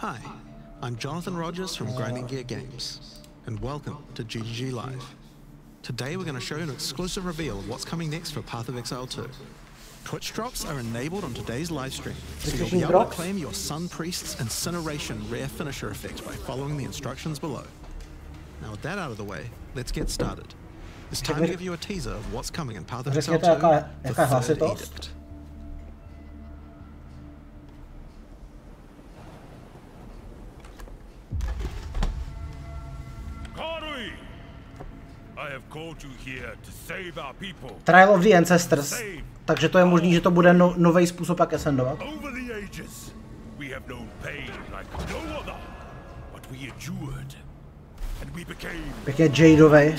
Hi, I'm Jonathan Rogers from Grinding Gear Games, and welcome to GGG Live. Today we're going to show you an exclusive reveal of what's coming next for Path of Exile 2. Twitch drops are enabled on today's live stream, so you'll be able to claim your Sun Priest's Incineration rare finisher effect by following the instructions below. Now with that out of the way, let's get started. It's time to give you a teaser of what's coming in Path of Exile 2, the Third Edict. Trial of the Ancestors, takže to je možný, že to bude nový způsob, jak ascendovat. Pěkně Jadeovej.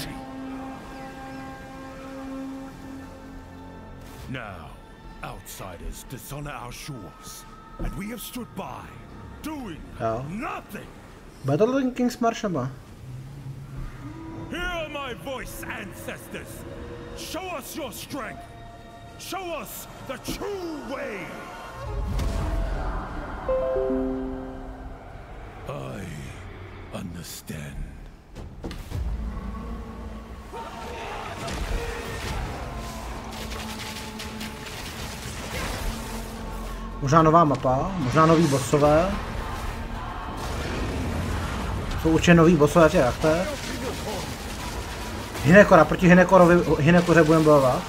Now, outsiders dishonor our shores, and we have stood by, doing nothing. Bude to King's March nebo? Hear my voice, ancestors! Show us your strength! Show us the true way! I understand. Možná nová mapa, možná nový bossové. Jsou určitě nový bossové v těch aktech. Hinekora, proti Hinekoře budeme bojovat.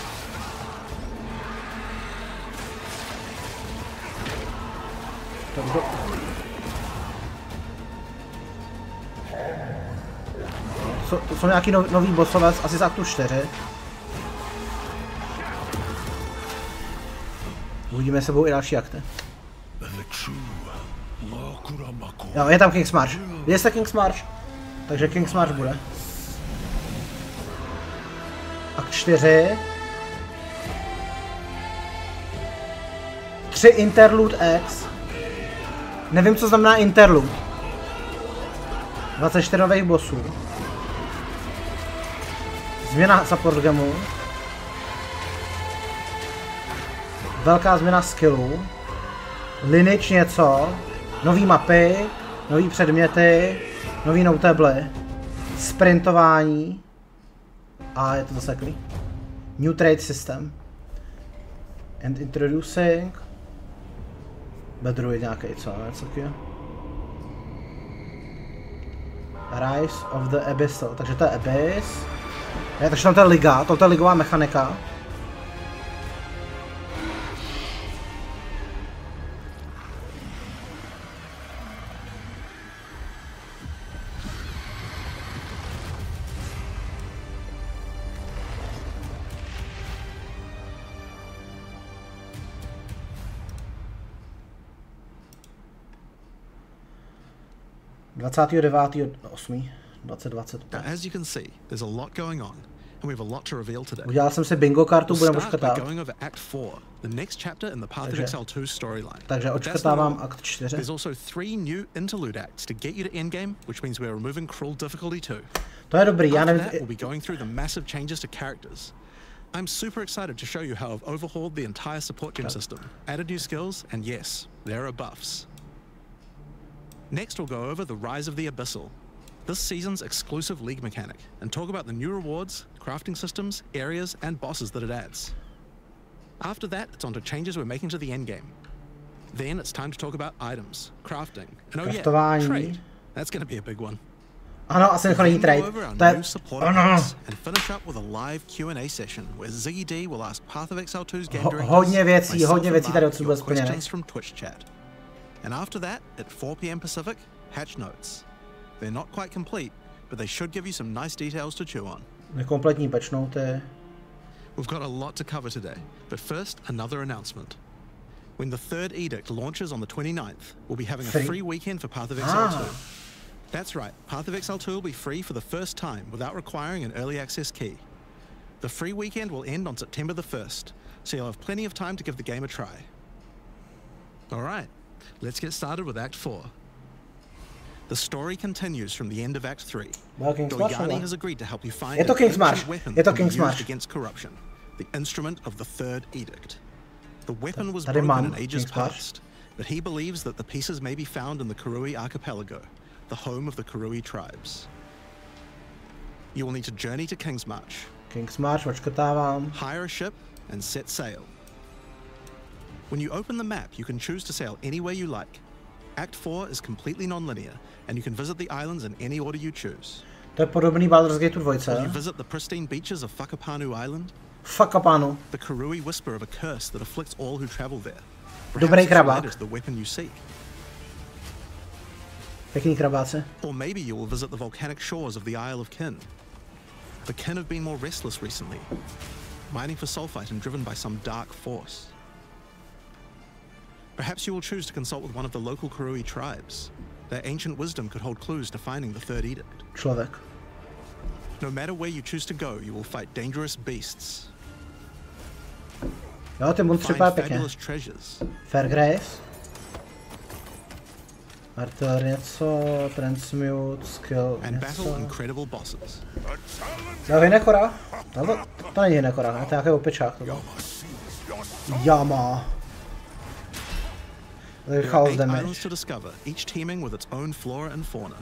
To jsou nějaký nový bossové, asi z aktu 4. Uvidíme, jestli budou i další akty. Jo, je tam King's March. Je se King's March. Takže King's March bude. Akt 4. 3 Interlude X. Nevím, co znamená Interlude. 24 nových bossů. Změna support gemu. Velká změna skillů. Lineage něco. Nový mapy. Nový předměty. Nový notable. Sprintování. A je to zaseklý. New trade system. And introducing. Bedruid nějaký, co? Něco takového. Rise of the Abyssal. Takže to je Abyss. Takže tam to je liga, to je ligová mechanika. As you can see, there's a lot going on, and we have a lot to reveal today. Udělal jsem si bingo kartu, budeme očkrtat. Act 4, the next chapter in the Path of Exile 2 storyline. Takže očkrtávám akt 4. There's also 3 new interlude acts to get you to endgame, which means we're removing cruel difficulty too. To je dobrý, já nevím. We'll be going through the massive changes to characters. I'm super excited to show you how I've overhauled the entire support gem system, added new skills, and yes, there are buffs. Next, we'll go over the Rise of the Abyssal, this season's exclusive league mechanic, and talk about the new rewards, crafting systems, areas, and bosses that it adds. After that, it's on to changes we're making to the endgame. Then it's time to talk about items, crafting, and oh yeah, trade. That's going to be a big one. Ano, Asynchronní trade. And finish up with a live Q&A session where ZD will ask Path of Exile 2's game directors hodně věcí tady odsud bude splněné. Questions from Twitch chat. And after that, at 4 PM Pacific, hatch notes. They're not quite complete, but they should give you some nice details to chew on. Nekompletní patch noty. We've got a lot to cover today, but first, another announcement. When the Third Edict launches on the 29th, we'll be having a free weekend for Path of Exile 2. That's right, Path of Exile 2 will be free for the first time without requiring an early access key. The free weekend will end on September the 1st, so you'll have plenty of time to give the game a try. All right. Let's get started with Act 4. The story continues from the end of Act 3. Doyani has agreed to help you find an ancient weapon used against corruption, the instrument of the Third Edict. The weapon was broken in ages past, but he believes that the pieces may be found in the Karui archipelago, the home of the Karui tribes. You will need to journey to Kingsmarch. Kingsmarch, odškrtávám. Hire a ship and set sail. When you open the map, you can choose to sail anywhere you like. Act 4 is completely non-linear, and you can visit the islands in any order you choose. To je podobný Baldur's Gate 2. Will you visit the pristine beaches of Whakapanu Island? Whakapanu. The Karui whisper of a curse that afflicts all who travel there. Dobrý krabák. Is the weapon you seek. Pěkný krabáce. Or maybe you will visit the volcanic shores of the Isle of Kin. The Kin have been more restless recently, mining for sulfite and driven by some dark force. Perhaps you will choose to consult with one of the local Karui tribes. Their ancient wisdom could hold clues to finding the Third Edict. Člověk. No matter where you choose to go, you will fight dangerous beasts. Jo, ty monstry vypadá pěkně. Fairgrace. Artillery něco, transmute, skill něco. Jo, Hinekora. To není Hinekora, to je nějaký opečák. Yama. There are 8 islands to discover, each teeming with its own flora and fauna.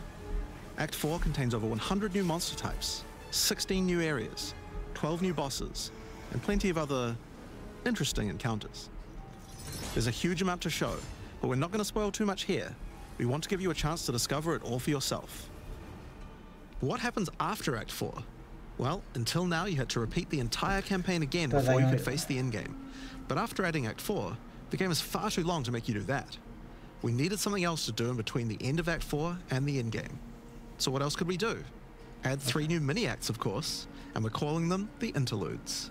Act 4 contains over 100 new monster types, 16 new areas, 12 new bosses, and plenty of other interesting encounters. There's a huge amount to show, but we're not going to spoil too much here. We want to give you a chance to discover it all for yourself. What happens after Act 4? Well, until now you had to repeat the entire campaign again before you could face the endgame. But after adding Act 4, the game is far too long to make you do that. We needed something else to do in between the end of Act 4 and the endgame. So what else could we do? Add 3 new mini-acts, of course, and we're calling them the interludes.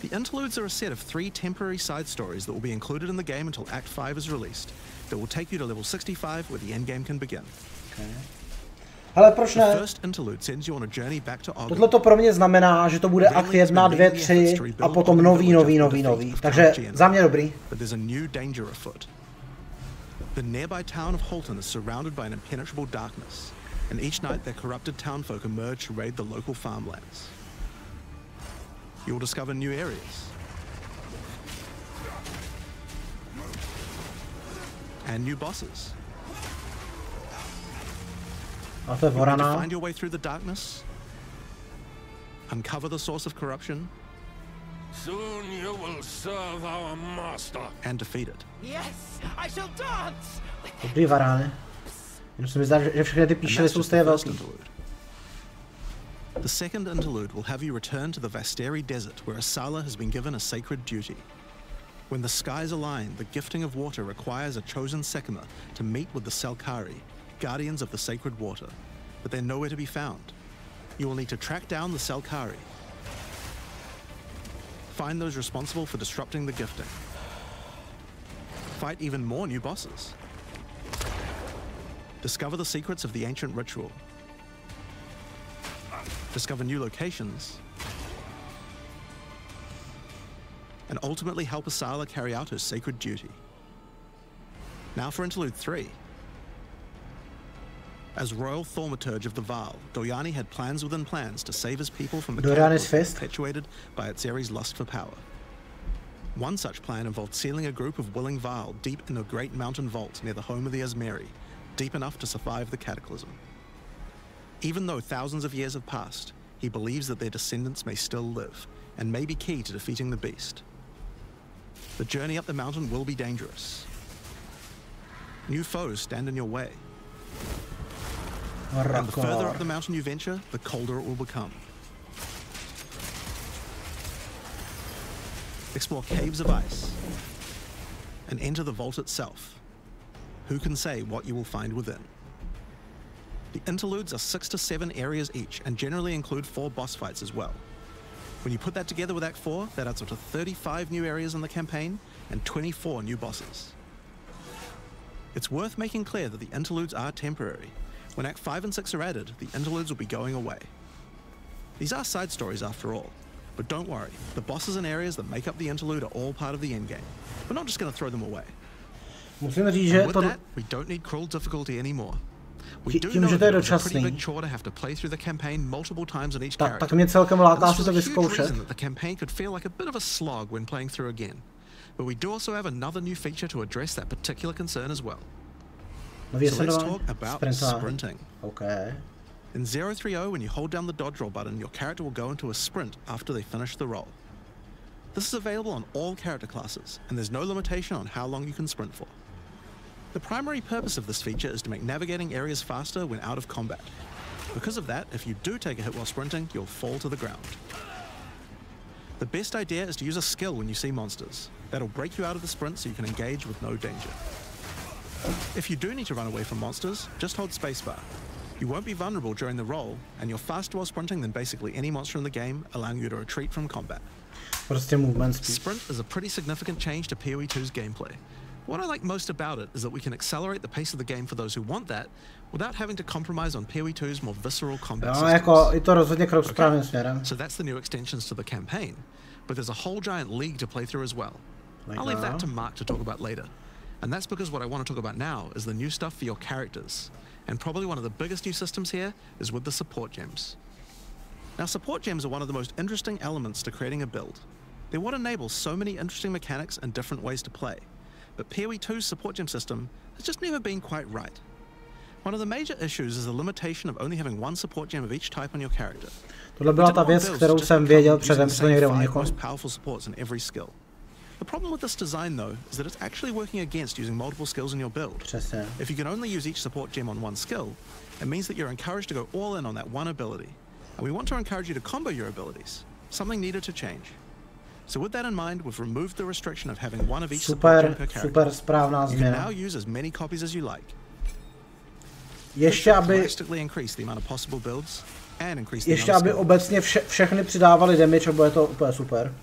The interludes are a set of 3 temporary side stories that will be included in the game until Act 5 is released, that will take you to level 65 where the endgame can begin. Okay. Ale proč ne? The first interlude sends you on a journey back to Obsah. Tohle to pro mě znamená, že to bude akt 1, 2, 3 a potom nový. Takže za mě dobrý. But there's a new danger afoot. The nearby town of Holton is surrounded by an impenetrable darkness, and each night their corrupted townfolk emerge to raid the local farmlands. You will discover new areas and new bosses. A to je Vorana. Find your way through the darkness, uncover the source of corruption. Soon you will serve our master and defeat it. Yes, I shall dance. Dobrý Varány. Jenom se mi zdá, že všechny ty píšely jsou stejně velký. The second interlude will have you return to the Vasteri desert where Asala has been given a sacred duty. When the skies align, the gifting of water requires a chosen Sekima to meet with the Selkari, guardians of the sacred water, but they're nowhere to be found. You will need to track down the Selkari. Find those responsible for disrupting the gifting. Fight even more new bosses. Discover the secrets of the ancient ritual. Discover new locations. And ultimately help Asala carry out her sacred duty. Now for Interlude 3. As royal thaumaturge of the Val, Doyani had plans within plans to save his people from the chaos perpetuated by Atzeri's lust for power. One such plan involved sealing a group of willing Val deep in a great mountain vault near the home of the Asmeri, deep enough to survive the cataclysm. Even though thousands of years have passed, he believes that their descendants may still live, and may be key to defeating the beast. The journey up the mountain will be dangerous. New foes stand in your way. And the further up the mountain you venture, the colder it will become. Explore caves of ice and enter the vault itself. Who can say what you will find within? The interludes are 6 to 7 areas each and generally include 4 boss fights as well. When you put that together with Act 4, that adds up to 35 new areas in the campaign and 24 new bosses. It's worth making clear that the interludes are temporary. When Act 5 and 6 are added, the interludes will be going away. These are side stories after all, but don't worry, the bosses and areas that make up the interlude are all part of the endgame. We're not just going to throw them away. Musím říct, že to... We don't need cruel difficulty anymore. Tím, že to je dočasný, tak mě celkem láká si to vyzkoušet. but we do also have another new feature to address that particular concern as well. So let's talk about sprinting. Okay. In 0.3.0, when you hold down the dodge roll button, your character will go into a sprint after they finish the roll. This is available on all character classes, and there's no limitation on how long you can sprint for. The primary purpose of this feature is to make navigating areas faster when out of combat. Because of that, if you do take a hit while sprinting, you'll fall to the ground. The best idea is to use a skill when you see monsters. That'll break you out of the sprint so you can engage with no danger. If you do need to run away from monsters, just hold spacebar. You won't be vulnerable during the roll, and you're faster while sprinting than basically any monster in the game, allowing you to retreat from combat. Sprint is a pretty significant change to PoE2's gameplay. What I like most about it is that we can accelerate the pace of the game for those who want that, without having to compromise on PoE2's more visceral combat systems. So that's the new extensions to the campaign, but there's a whole giant league to play through as well. I'll leave that to Mark to talk about later. And that's because what I want to talk about now is the new stuff for your characters. And probably one of the biggest new systems here is with the support gems. Now, support gems are one of the most interesting elements to creating a build. They're what enables so many interesting mechanics and different ways to play. But PoE2's support gem system has just never been quite right. One of the major issues is the limitation of only having one support gem of each type on your character. Tohle byla ta věc, kterou jsem věděl předem, co někde uniklo. Most powerful supports in every skill. The problem with this design, though, is that it's actually working against using multiple skills in your build. If you can only use each support gem on one skill, it means that you're encouraged to go all in on that one ability. And we want to encourage you to combo your abilities, something needed to change. So with that in mind, we've removed the restriction of having one of each support gem per character. You can now use as many copies as you like. Ještě aby increase the amount of possible builds and increase ještě aby obecně všechny přidávali damage, bude to úplně super.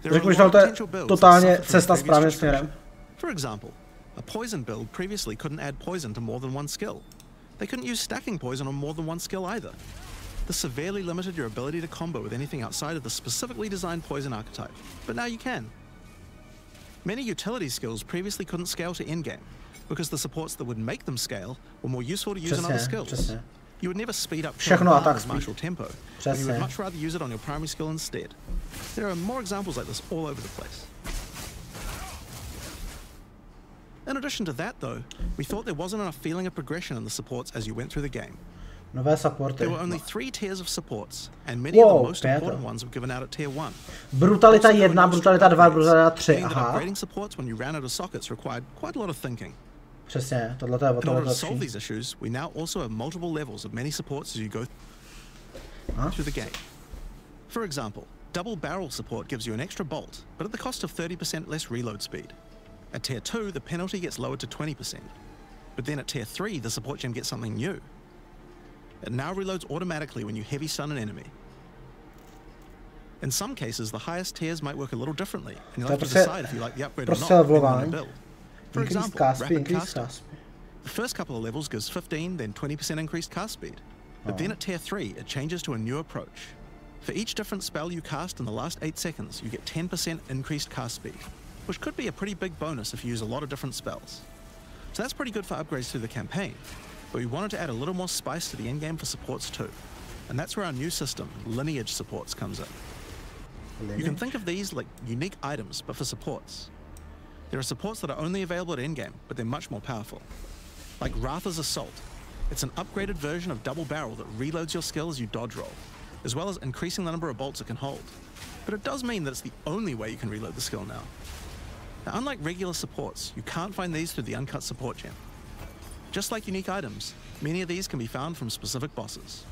Řekl, že to je totálně cesta správným směrem. For example, a poison build previously couldn't add poison to more than one skill. They couldn't use stacking poison on more than one skill either. This severely limited your ability to combo with anything outside of the specifically designed poison archetype, but now you can. Many utility skills previously couldn't scale to endgame, because the supports that would make them scale were more useful to use in other skills. You would never speed up with martial tempo, but you would much rather use it on your primary skill instead. There are more examples like this all over the place. In addition to that, though, we thought there wasn't enough feeling of progression in the supports as you went through the game. There were only 3 tiers of supports, and many of the most important ones were given out at tier 1. Brutalita 1, brutalita 2, brutalita 3, aha. Upgrading supports when you ran out of sockets required quite a lot of thinking. Přesně, tohle je o In order to solve these issues, we now also have multiple levels of many supports as you go through the game. For example, double barrel support gives you an extra bolt, but at the cost of 30% less reload speed. At tier 2, the penalty gets lowered to 20%. But then at tier 3, the support gem gets something new. It now reloads automatically when you heavy stun an enemy. In some cases, the highest tiers might work a little differently, and you'll have to decide if you like the upgrade or not depending on your build. For example, rapid casting. The first couple of levels gives 15, then 20% increased cast speed. But then at tier 3, it changes to a new approach. For each different spell you cast in the last 8 seconds, you get 10% increased cast speed, which could be a pretty big bonus if you use a lot of different spells. So that's pretty good for upgrades through the campaign, but we wanted to add a little more spice to the endgame for supports too. And that's where our new system, lineage supports, comes in. You can think of these like unique items, but for supports. There are supports that are only available at endgame, but they're much more powerful. Like Ratha's Assault. It's an upgraded version of Double Barrel that reloads your skill as you dodge roll, as well as increasing the number of bolts it can hold. But it does mean that it's the only way you can reload the skill now. Now, unlike regular supports, you can't find these through the uncut support gem. Just like unique items, many of these can be found from specific bosses.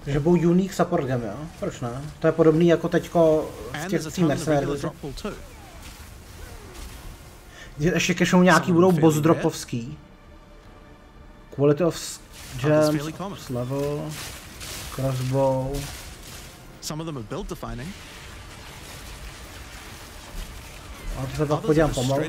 Takže budou unique support gem, jo? Proč ne? To je podobný jako teďko v těch mercenary. Ještě kešou nějaký budou boss dropovský. Quality of gems, level, crossbow. Some of them are build defining. A to se pak podívám pomalu.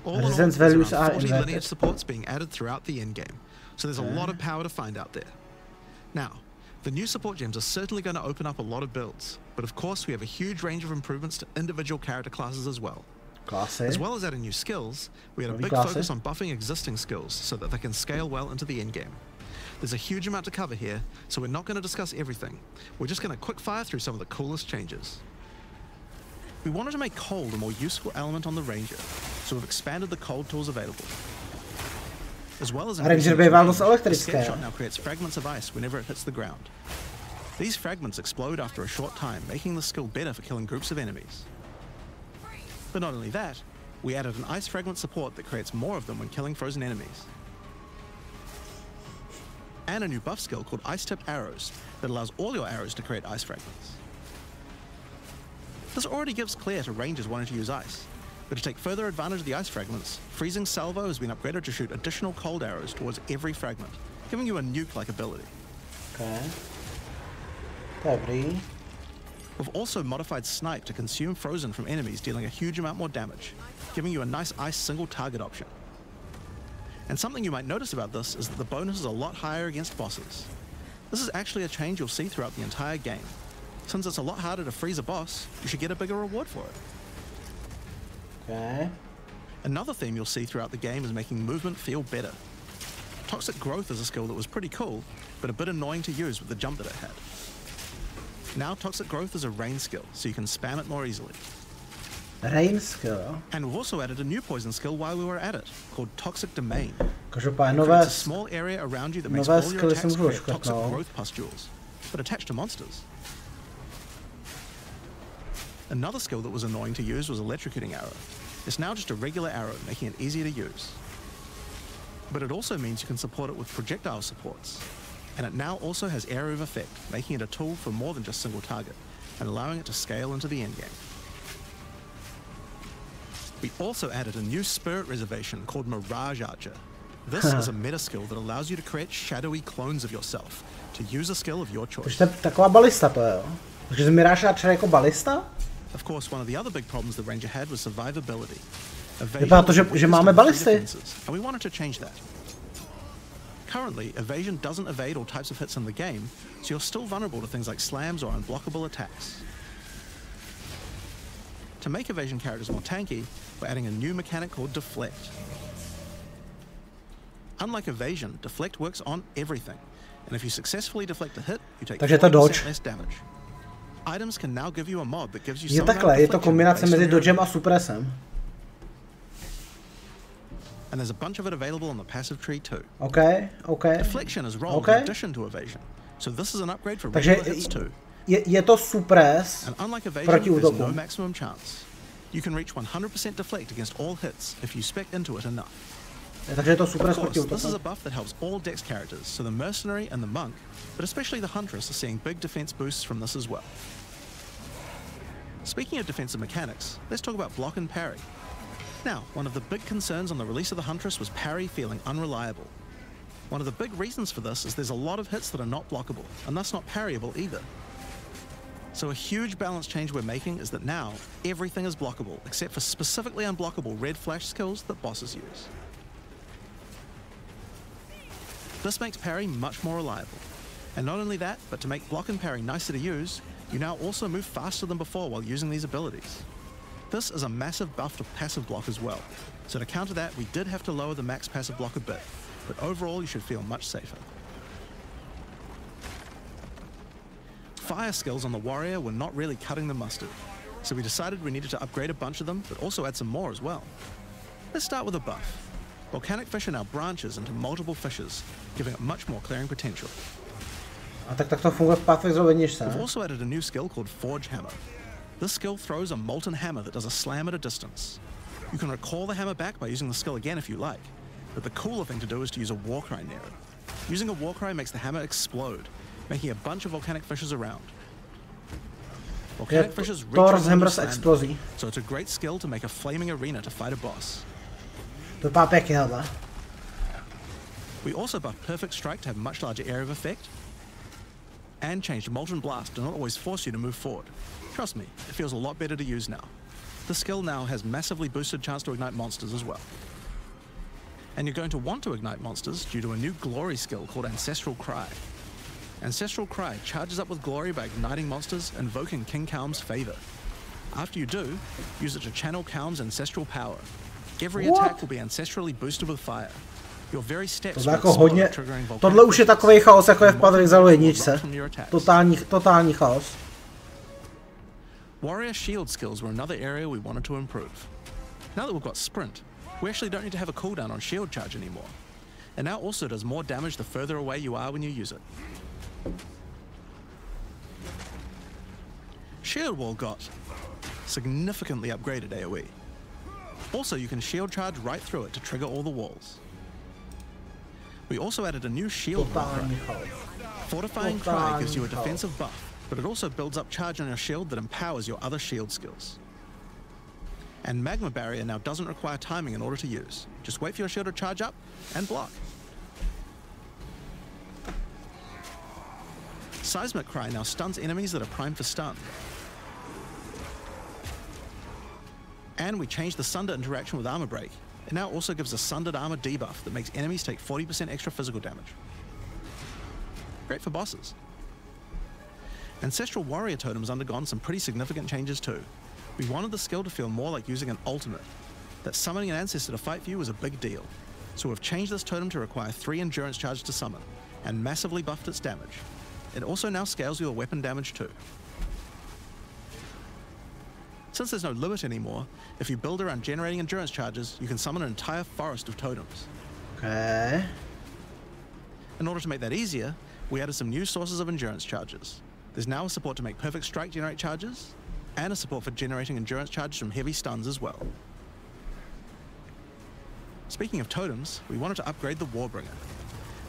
Resistance values are lineage supports being added throughout the endgame, so there's a lot of power to find out there. Now, the new support gems are certainly going to open up a lot of builds, but of course we have a huge range of improvements to individual character classes as well. As well as adding new skills, we had a big focus on buffing existing skills so that they can scale well into the endgame. There's a huge amount to cover here, so we're not going to discuss everything. We're just going to quick fire through some of the coolest changes. We wanted to make cold a more useful element on the Ranger, so we've expanded the cold tools available. As well as Ranger bývá dost the elektrické. shot now creates fragments of ice whenever it hits the ground. These fragments explode after a short time, making the skill better for killing groups of enemies. But not only that, we added an ice fragment support that creates more of them when killing frozen enemies. And a new buff skill called Ice-Tipped Arrows that allows all your arrows to create ice fragments. This already gives clear to rangers wanting to use ice, but to take further advantage of the ice fragments, Freezing Salvo has been upgraded to shoot additional cold arrows towards every fragment, giving you a nuke-like ability. Okay. Dobrý. We've also modified Snipe to consume frozen from enemies, dealing a huge amount more damage, giving you a nice ice single target option. And something you might notice about this is that the bonus is a lot higher against bosses. This is actually a change you'll see throughout the entire game. Since it's a lot harder to freeze a boss, you should get a bigger reward for it. Okay. Another theme you'll see throughout the game is making movement feel better. Toxic Growth is a skill that was pretty cool, but a bit annoying to use with the jump that it had. Now Toxic Growth is a rain skill, so you can spam it more easily. Rain skill. And we've also added a new poison skill while we were at it, called Toxic Domain. Každopádně It creates a small area around you that makes all your attacks create toxic growth pustules, but attached to monsters. Another skill that was annoying to use was Electrocuting Arrow. It's now just a regular arrow, making it easier to use. But it also means you can support it with projectile supports. And it now also has Area of Effect, making it a tool for more than just single target, and allowing it to scale into the endgame. We also added a new spirit reservation called Mirage Archer. This is a meta skill that allows you to create shadowy clones of yourself, to use a skill of your choice. To je taková balista to je, jo? Takže Mirage Archer jako balista? Of course, one of the other big problems the Ranger had was survivability. Vypadá to, že máme balisty. And we wanted to change that. Currently, evasion doesn't evade all types of hits in the game, so you're still vulnerable to things like slams or unblockable attacks. To make evasion characters more tanky, we're adding a new mechanic called Deflect. Unlike evasion, Deflect works on everything, and if you successfully deflect a hit, you take 40% less damage. Items can now give you a mod that gives you some takhle, je to kombinace mezi dodgem a suppressem. And there's a bunch of it available on the passive tree too. Okay. Deflection is rolled in addition to evasion, so this is an upgrade for regular hits too. Je to suppress proti útoku. No maximum chance. You can reach 100% deflect against all hits if you spec into it enough. Takže je to suppress proti útoku. This is a buff that helps all dex characters, so the mercenary and the monk, but especially the huntress, are seeing big defense boosts from this as well. Speaking of defensive mechanics, let's talk about block and parry. Now, one of the big concerns on the release of the Huntress was parry feeling unreliable. One of the big reasons for this is there's a lot of hits that are not blockable, and thus not parryable either. So a huge balance change we're making is that now everything is blockable, except for specifically unblockable red flash skills that bosses use. This makes parry much more reliable. And not only that, but to make block and parry nicer to use, you now also move faster than before while using these abilities. This is a massive buff to passive block as well, so to counter that we did have to lower the max passive block a bit, but overall you should feel much safer. Fire skills on the warrior were not really cutting the mustard, so we decided we needed to upgrade a bunch of them, but also add some more as well. Let's start with a buff. Volcanic fish are now branches into multiple fishes, giving it much more clearing potential. A tak to funguje v Pathway zrobeničce. We've also added a new skill called Forge Hammer. This skill throws a molten hammer that does a slam at a distance. You can recall the hammer back by using the skill again if you like, but the cooler thing to do is to use a Warcry near it. Using a Warcry makes the hammer explode, making a bunch of volcanic fishes around. Volcanic fishes reach so it's a great skill to make a flaming arena to fight a boss. We also buffed Perfect Strike to have much larger area of effect, and changed Molten Blast to not always force you to move forward. Trust me, it feels a lot better to use now. This skill now has massively boosted chance to ignite monsters as well. And you're going to want to ignite monsters due to a new glory skill called Ancestral Cry. Ancestral Cry charges up with glory by igniting monsters, invoking King Kaum's favor. After you do, use it to channel Kaum's ancestral power. Every attack will be ancestrally boosted with fire. Tohle jako hodně, tohle už je takový chaos, jako je v Path of Exile 1. Totální chaos. Warrior shield skills were another area we wanted to improve. Now that we've got sprint, we actually don't need to have a cooldown on shield charge anymore. And now also does more damage the further away you are when you use it. Shield wall got significantly upgraded AoE. Also, you can shield charge right through it to trigger all the walls. We also added a new shield cry. Fortifying Cry gives you a defensive buff, but it also builds up charge on your shield that empowers your other shield skills. And Magma Barrier now doesn't require timing in order to use. Just wait for your shield to charge up and block. Seismic Cry now stuns enemies that are primed for stun. And we changed the Sunder interaction with Armor Break. It now also gives a Sundered Armor debuff that makes enemies take 40% extra physical damage. Great for bosses. Ancestral Warrior Totem's undergone some pretty significant changes too. We wanted the skill to feel more like using an ultimate. That summoning an ancestor to fight for you was a big deal. So we've changed this totem to require 3 endurance charges to summon, and massively buffed its damage. It also now scales your weapon damage too. Since there's no limit anymore, if you build around generating endurance charges, you can summon an entire forest of totems. Okay. In order to make that easier, we added some new sources of endurance charges. There's now a support to make Perfect Strike generate charges, and a support for generating endurance charges from heavy stuns as well. Speaking of totems, we wanted to upgrade the Warbringer.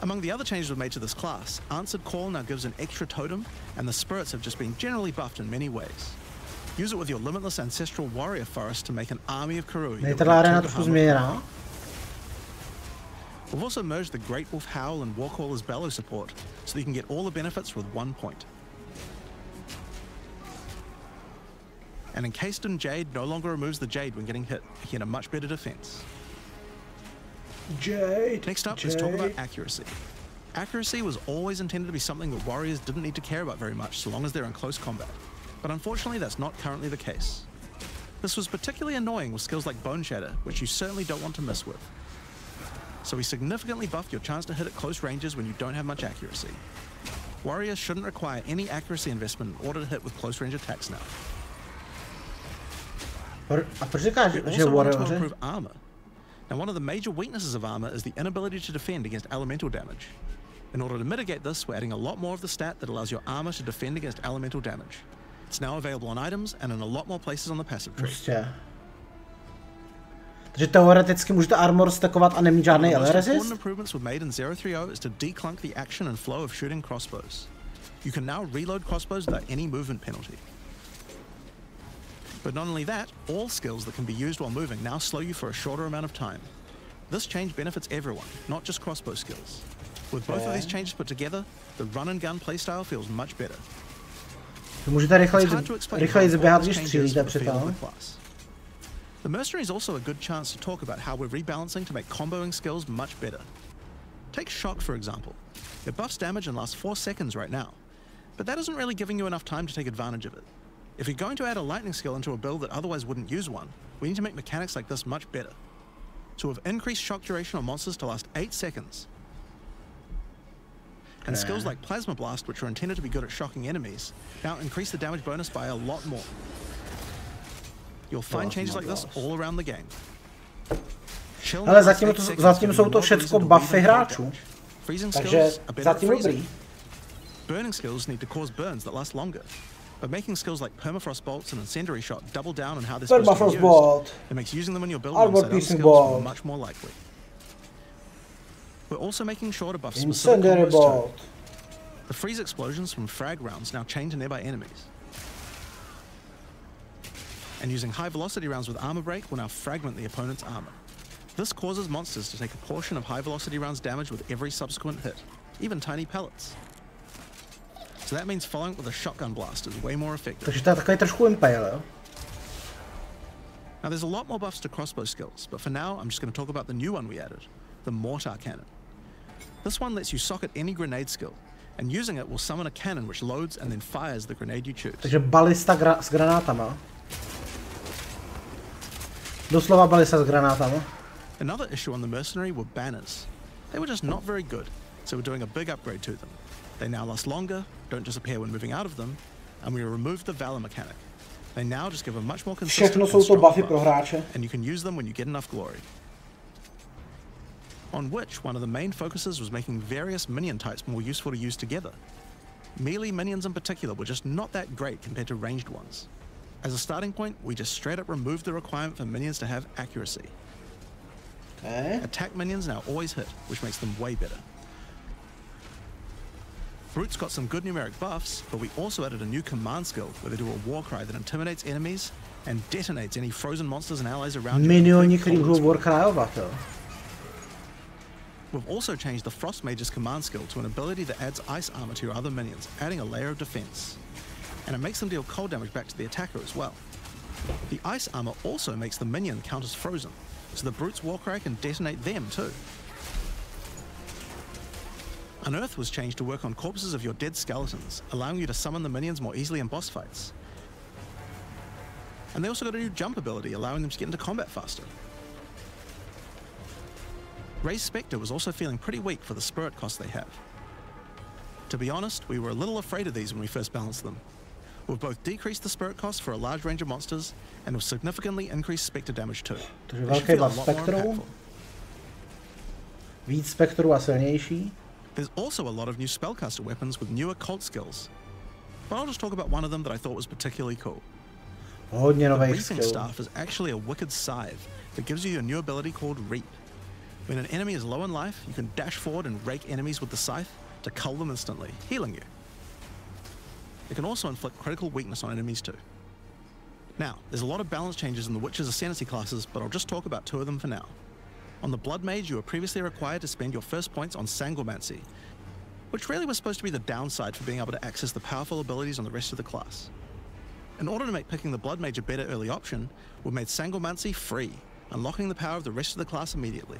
Among the other changes we've made to this class, Answered Call now gives an extra totem, and the spirits have just been generally buffed in many ways. Use it with your limitless ancestral warrior forest to make an army of Karui. We've also merged the Great Wolf Howl and Warcaller's Bellow support, so that you can get all the benefits with 1 point. And Encased in Jade no longer removes the Jade when getting hit, making it a much better defense. Jade. Next up, let's talk about accuracy. Accuracy was always intended to be something that warriors didn't need to care about very much so long as they're in close combat. But unfortunately, that's not currently the case. This was particularly annoying with skills like Bone Shatter, which you certainly don't want to mess with. So we significantly buffed your chance to hit at close ranges when you don't have much accuracy. Warriors shouldn't require any accuracy investment in order to hit with close range attacks now. We also wanted to improve armor. Now, one of the major weaknesses of armor is the inability to defend against elemental damage. In order to mitigate this, we're adding a lot more of the stat that allows your armor to defend against elemental damage. It's now available on items and in a lot more places on the passive tree. Takže teoreticky můžete armor stackovat a nemít žádný L resist? One of the improvements we've made in 0.3 is to declunk the action and flow of shooting crossbows. You can now reload crossbows without any movement penalty. But not only that, all skills that can be used while moving now slow you for a shorter amount of time. This change benefits everyone, not just crossbow skills. With both of these changes put together, the run and gun playstyle feels much better. Můžete rychleji zaběhat, když střílíte přitom. The Mercenary is also a good chance to talk about how we're rebalancing to make comboing skills much better. Take Shock, for example. It buffs damage and lasts 4 seconds right now, but that isn't really giving you enough time to take advantage of it. If you're going to add a lightning skill into a build that otherwise wouldn't use one, we need to make mechanics like this much better. So we've increased shock duration on monsters to last 8 seconds. And skills like Plasma Blast, which are intended to be good at shocking enemies, now increase the damage bonus by a lot more. You'll find changes like this all around the game. Ale zatím jsou to všecko buffy hráčů. Takže zatím dobrý. Burning skills need to cause burns that last longer. But making skills like Permafrost Bolts and Incendiary Shot double down on how they're supposed to be used, it makes using them in your build alongside other skills much more likely. We're also making sure to buff specific combos too. The freeze explosions from frag rounds now chain to nearby enemies. And using high velocity rounds with armor break will now fragment the opponent's armor. This causes monsters to take a portion of high velocity rounds damage with every subsequent hit, even tiny pellets. So that means following with a shotgun blast is way more effective. Takže to je takový trošku impale, jo? Now there's a lot more buffs to crossbow skills, but for now I'm just going to talk about the new one we added, the Mortar Cannon. This one lets you socket any grenade skill, and using it will summon a cannon which loads and then fires the grenade you choose. Takže balista s granátama. Doslova balista s granátama. Another issue on the Mercenary were banners. They were just not very good, so we're doing a big upgrade to them. They now last longer, don't disappear when moving out of them, and we removed the valor mechanic. They now just give a much more consistent Všechno jsou to buffy pro hráče. And you can use them when you get enough glory. On which, one of the main focuses was making various minion types more useful to use together. Melee minions in particular were just not that great compared to ranged ones. As a starting point, we just straight up removed the requirement for minions to have accuracy. Okay. Attack minions now always hit, which makes them way better. Brutes got some good numeric buffs, but we also added a new command skill where they do a war cry that intimidates enemies and detonates any frozen monsters and allies around you. Minioni, který můžou war cryovat, jo. We've also changed the Frost Mage's command skill to an ability that adds ice armor to your other minions, adding a layer of defense. And it makes them deal cold damage back to the attacker as well. The ice armor also makes the minion count as frozen, so the Brute's war cry can detonate them too. Unearth was changed to work on corpses of your dead skeletons, allowing you to summon the minions more easily in boss fights. And they also got a new jump ability, allowing them to get into combat faster. Ray's Spectre was also feeling pretty weak for the spirit cost they have. To be honest, we were a little afraid of these when we first balanced them. We've both decreased the spirit cost for a large range of monsters, and we've significantly increased Spectre damage too. Takže velký buff Spectru. Víc Spectru a silnější. There's also a lot of new spellcaster weapons with newer cult skills. But I'll just talk about one of them that I thought was particularly cool. Hodně The nových Reaping skill. Staff is actually a wicked scythe that gives you a new ability called Reap. When an enemy is low in life, you can dash forward and rake enemies with the scythe to cull them instantly, healing you. It can also inflict critical weakness on enemies too. Now, there's a lot of balance changes in the Witch's Ascendancy classes, but I'll just talk about two of them for now. On the Blood Mage, you were previously required to spend your first points on Sangomancy, which really was supposed to be the downside for being able to access the powerful abilities on the rest of the class. In order to make picking the Blood Mage a better early option, we've made Sangomancy free, unlocking the power of the rest of the class immediately.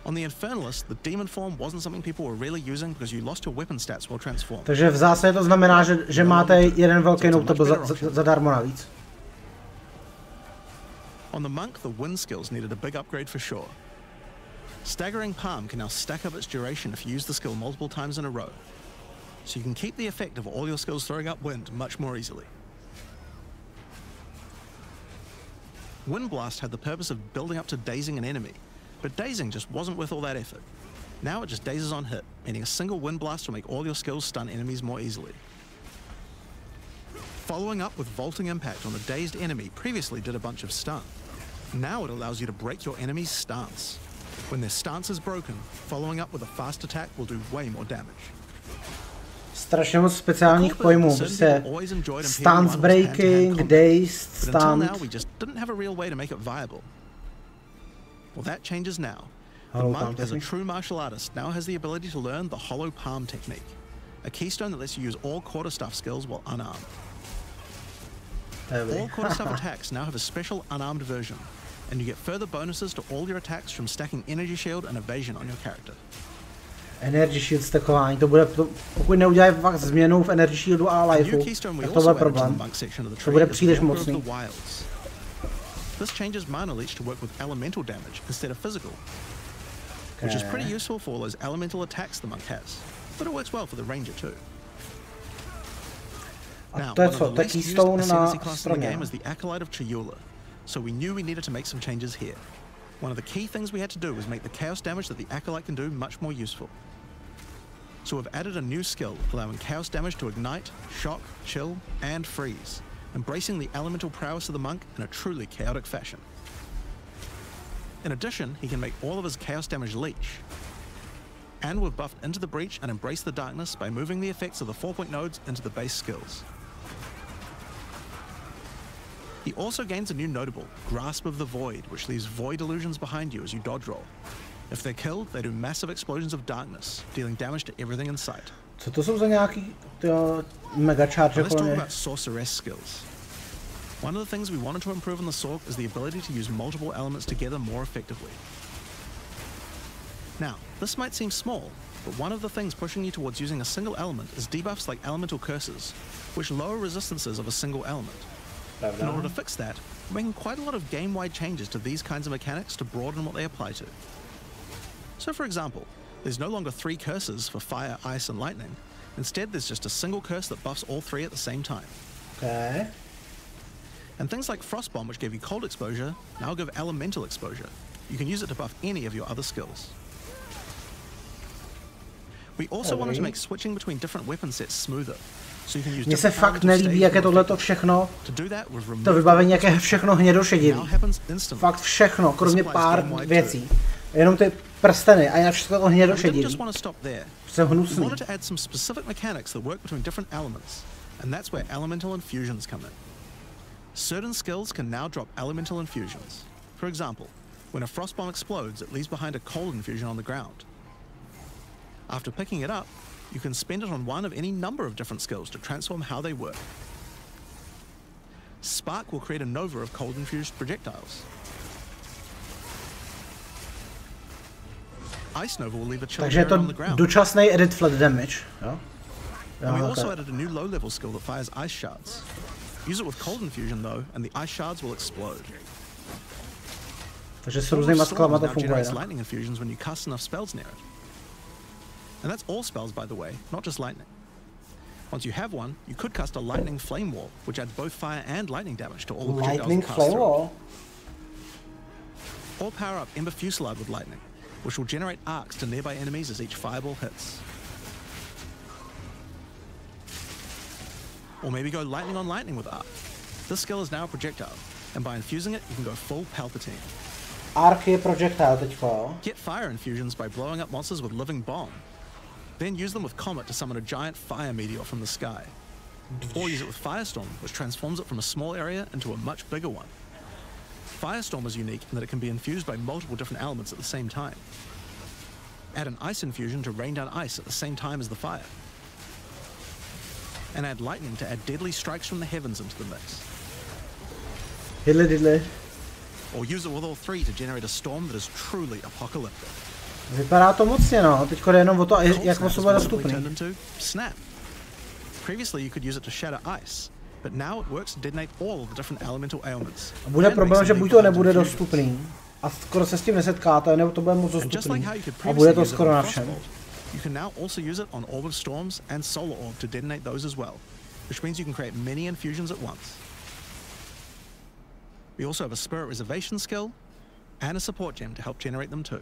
On the Infernalist, the demon form wasn't something people were really using because you lost your weapon stats while transformed. Takže v zásadě to znamená, že máte jeden velký notable zadarmo navíc. On the Monk, the wind skills needed a big upgrade for sure. Staggering Palm can now stack up its duration if you use the skill multiple times in a row, so you can keep the effect of all your skills throwing up wind much more easily. Wind Blast had the purpose of building up to dazing an enemy, but dazing just wasn't worth all that effort. Now it just dazes on hit, meaning a single Wind Blast will make all your skills stun enemies more easily. Following up with Vaulting Impact on a dazed enemy previously did a bunch of stun. Now it allows you to break your enemy's stance. When their stance is broken, following up with a fast attack will do way more damage. Strašně moc speciálních pojmů, prostě stance breaking, dazed, stance. Now we just didn't have a real way to make it viable. Well, that changes now. The Monk, as a true martial artist, now has the ability to learn the Hollow Palm technique, a keystone that lets you use all quarterstaff skills while unarmed. All quarterstaff attacks now have a special unarmed version, and you get further bonuses to all your attacks from stacking Energy Shield and Evasion on your character. Energy Shield stackování, to bude, pokud neudělají fakt změnu v Energy Shieldu a lifeu, tak to bude problém. To bude příliš mocný. This changes Mana Leech to work with elemental damage instead of physical, which is pretty useful for all those elemental attacks the Monk has, but it works well for the Ranger too. Now, one of the least used Ascendancy class in the game is the Acolyte of Chayula, so we knew we needed to make some changes here. One of the key things we had to do was make the chaos damage that the Acolyte can do much more useful. So we've added a new skill, allowing chaos damage to ignite, shock, chill, and freeze, embracing the elemental prowess of the Monk in a truly chaotic fashion. In addition, he can make all of his chaos damage leech. And we've buffed Into the Breach and Embrace the Darkness by moving the effects of the 4-point nodes into the base skills. He also gains a new notable, Grasp of the Void, which leaves void illusions behind you as you dodge roll. If they're killed, they do massive explosions of darkness, dealing damage to everything in sight. Co to jsou za nějaký mega charge? Let's talk about sorceress skills. One of the things we wanted to improve on the Sorc is the ability to use multiple elements together more effectively. Now, this might seem small, but one of the things pushing you towards using a single element is debuffs like elemental curses, which lower resistances of a single element. In order to fix that, we're making quite a lot of game-wide changes to these kinds of mechanics to broaden what they apply to. So for example, there's no longer 3 curses for fire, ice, and lightning. Instead, there's just a single curse that buffs all 3 at the same time. Okay. And things like Frostbomb, which gave you cold exposure, now give elemental exposure. You can use it to buff any of your other skills. We also wanted to make switching between different weapon sets smoother. So you can use. Mně se fakt nelíbí, jak je tohleto všechno. To vybavení, jak je všechno hnědošedivý. Fakt všechno, kromě pár věcí. Jenom ty prsteny a já všechno to hnědošedivý. Jsem hnusný. We wanted to add some specific mechanics that work between different elements, and that's where elemental infusions come in. Certain skills can now drop elemental infusions. For example, when a frostbomb explodes, it leaves behind a cold infusion on the ground. After picking it up, you can spend it on one of any number of different skills to transform how they work. Spark will create a nova of cold-infused projectiles. Ice Nova will leave a chill area on the ground. Dočasný edit flat damage. Jo? And we also added a new low-level skill that fires ice shards. Use it with cold infusion though, and the ice shards will explode. Takže s různýma sklama to funguje. Lightning infusions when you cast enough spells near it. And that's all spells, by the way, not just lightning. Once you have one, you could cast a lightning flame wall, which adds both fire and lightning damage to all the projectiles. Lightning flame wall. Or power up Ember Fusillade with lightning, which will generate arcs to nearby enemies as each fireball hits. Or maybe go lightning on lightning with arc. This skill is now a projectile, and by infusing it, you can go full Palpatine. Arc je projectile teďko. Get fire infusions by blowing up monsters with living bomb. Then use them with Comet to summon a giant fire meteor from the sky. Or use it with Firestorm, which transforms it from a small area into a much bigger one. Firestorm is unique in that it can be infused by multiple different elements at the same time. Add an ice infusion to rain down ice at the same time as the fire. And add lightning to add deadly strikes from the heavens into the mix. Diddly diddly. Or use it with all 3 to generate a storm that is truly apocalyptic. Vypadá to mocně, no. Teď jde jenom o to, jak moc to bude dostupný. Snap. Previously you could use it to shatter ice, but now it works to detonate all of the different elemental ailments. Bude problém, že buď to nebude dostupný a skoro se s tím nesetkáte, nebo to bude moc dostupný a bude to skoro na všem. You can now also use it on Orb of Storms and Solar Orb to detonate those as well, which means you can create many infusions at once. We also have a Spirit Reservation skill and a support gem to help generate them too.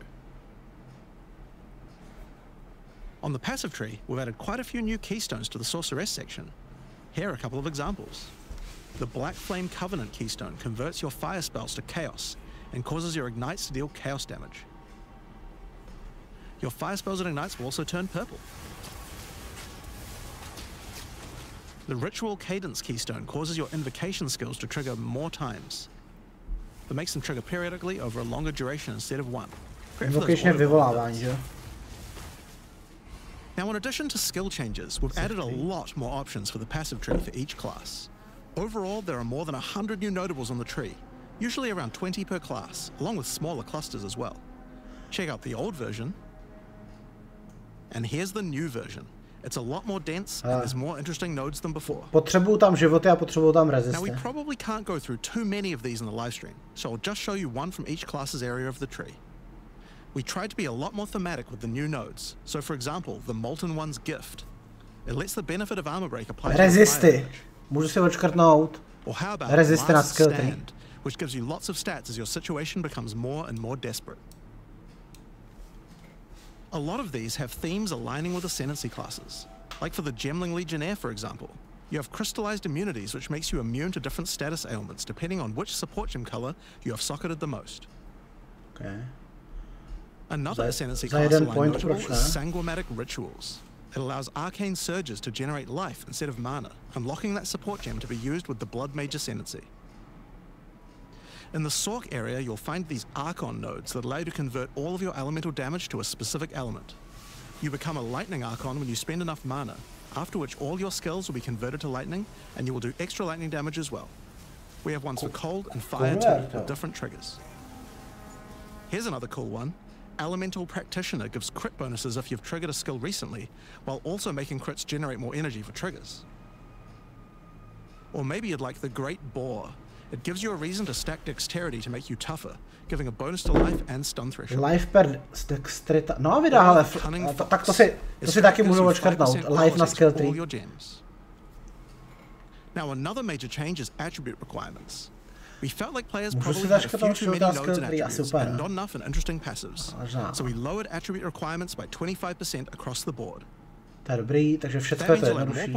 On the passive tree, we've added quite a few new keystones to the Sorceress section. Here are a couple of examples. The Black Flame Covenant keystone converts your fire spells to chaos and causes your ignites to deal chaos damage. Your fire spells and ignites will also turn purple. The Ritual Cadence keystone causes your invocation skills to trigger more times. That makes them trigger periodically over a longer duration instead of one. Invocation je vyvolávání, že? Now, in addition to skill changes, we've added a lot more options for the passive tree for each class. Overall, there are more than 100 new notables on the tree, usually around 20 per class, along with smaller clusters as well. Check out the old version, and here's the new version. It's a lot more dense, and there's more interesting nodes than before. Potřebuju tam životy a potřebuju tam rezisty. Now, we probably can't go through too many of these in the live stream, so I'll just show you one from each class's area of the tree. We tried to be a lot more thematic with the new nodes. So for example, the Molten One's Gift. It lets the benefit of armor break apply to rezisty. Můžu si odškrtnout. Or how about rezisty na Last skill Stand, which gives you lots of stats as your situation becomes more and more desperate. A lot of these have themes aligning with ascendancy classes. Like for the Gemling Legionnaire, for example. You have crystallized immunities, which makes you immune to different status ailments, depending on which support gem color you have socketed the most. Okay. Another ascendancy class aligned notable is Sanguimatic Rituals. It allows arcane surges to generate life instead of mana, unlocking that support gem to be used with the Blood Mage Ascendancy. In the Sork area, you'll find these Archon nodes that allow you to convert all of your elemental damage to a specific element. You become a Lightning Archon when you spend enough mana, after which all your skills will be converted to lightning, and you will do extra lightning damage as well. We have ones for cold and fire too, with different triggers. Here's another cool one. Elemental Practitioner gives crit bonuses if you've triggered a skill recently, while also making crits generate more energy for triggers. Or maybe you'd like the Great Boar. It gives you a reason to stack dexterity to make you tougher, giving a bonus to life and stun threshold. Life per dexterita. No, vydá, ale tak to si taky můžu odškrtnout. Life na skill tree. Now another major change is attribute requirements. We felt like players probably had a few too many nodes and attributes and not enough in interesting passives. So we lowered attribute requirements by 25% across the board. To je dobrý, takže všechno je to jednodušší.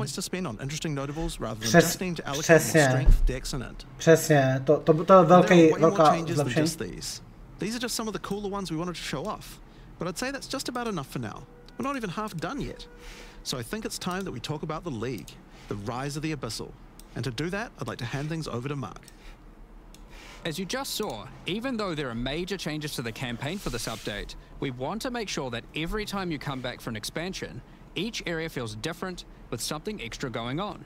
Přesně, to je velká zlepšení. These are just some of the cooler ones we wanted to show off. But I'd say that's just about enough for now. We're not even half done yet. So I think it's time that we talk about the League, the rise of the Abyssal. And to do that, I'd like to hand things over to Mark. As you just saw, even though there are major changes to the campaign for this update, we want to make sure that every time you come back for an expansion, each area feels different with something extra going on.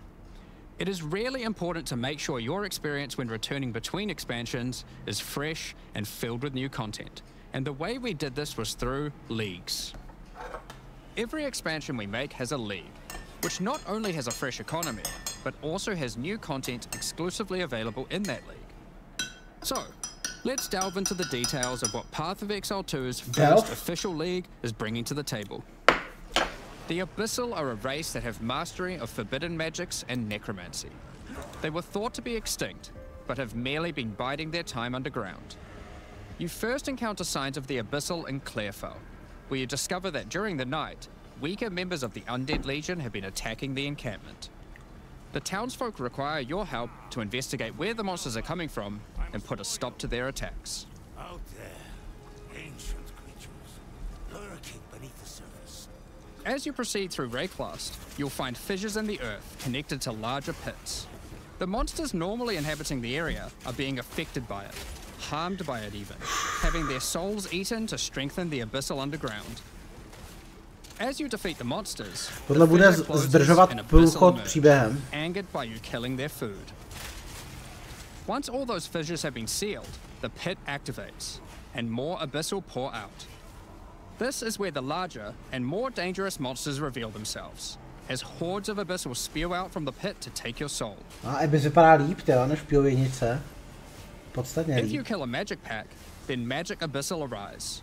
It is really important to make sure your experience when returning between expansions is fresh and filled with new content. And the way we did this was through leagues. Every expansion we make has a league, which not only has a fresh economy, but also has new content exclusively available in that league. So, let's delve into the details of what Path of Exile 2's first official league is bringing to the table. The Abyssal are a race that have mastery of forbidden magics and necromancy. They were thought to be extinct, but have merely been biding their time underground. You first encounter signs of the Abyssal in Clarefell, where you discover that during the night, weaker members of the Undead Legion have been attacking the encampment. The townsfolk require your help to investigate where the monsters are coming from and put a stop to their attacks. Out there, ancient creatures, lurking beneath the surface. As you proceed through Rayclast, you'll find fissures in the earth connected to larger pits. The monsters normally inhabiting the area are being affected by it, harmed by it even, having their souls eaten to strengthen the Abyssal underground. As you defeat the monsters, tohle bude zdržovat průchod příběhem. Angered by you killing their food. Once all those fissures have been sealed, the pit activates, and more Abyssal pour out. This is where the larger and more dangerous monsters reveal themselves, as hordes of Abyssal spew out from the pit to take your soul. Abyss vypadá líp, teda, než v pělvěnice. Podstatně líp. If you kill a magic pack, then magic Abyssal arise.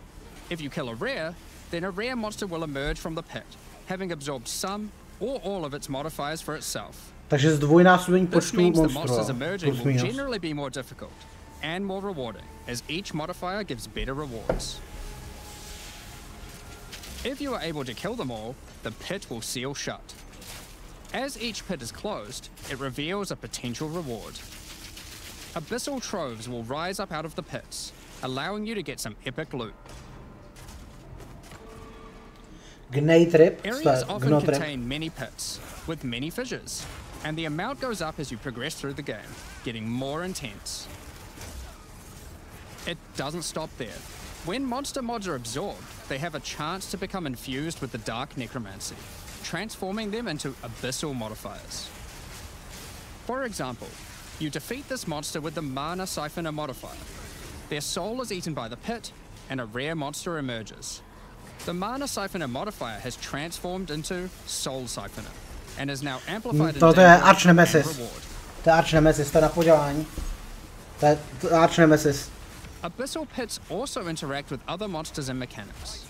If you kill a rare, then a rare monster will emerge from the pit, having absorbed some or all of its modifiers for itself. Takže zdvojnásobení This počtu means the monstrů. monsters emerging will generally be more difficult and more rewarding, as each modifier gives better rewards. If you are able to kill them all, the pit will seal shut. As each pit is closed, it reveals a potential reward. Abyssal troves will rise up out of the pits, allowing you to get some epic loot. Areas often contain many pits, with many fissures, and the amount goes up as you progress through the game, getting more intense. It doesn't stop there. When monster mods are absorbed, they have a chance to become infused with the dark necromancy, transforming them into abyssal modifiers. For example, you defeat this monster with the Mana Siphoner modifier. Their soul is eaten by the pit, and a rare monster emerges. The Mana Siphoner modifier has transformed into Soul Siphoner, and is now amplified in damage and reward. To je Arch Nemesis, to je na podělání. To je Arch Nemesis. Abyssal pits also interact with other monsters and mechanics.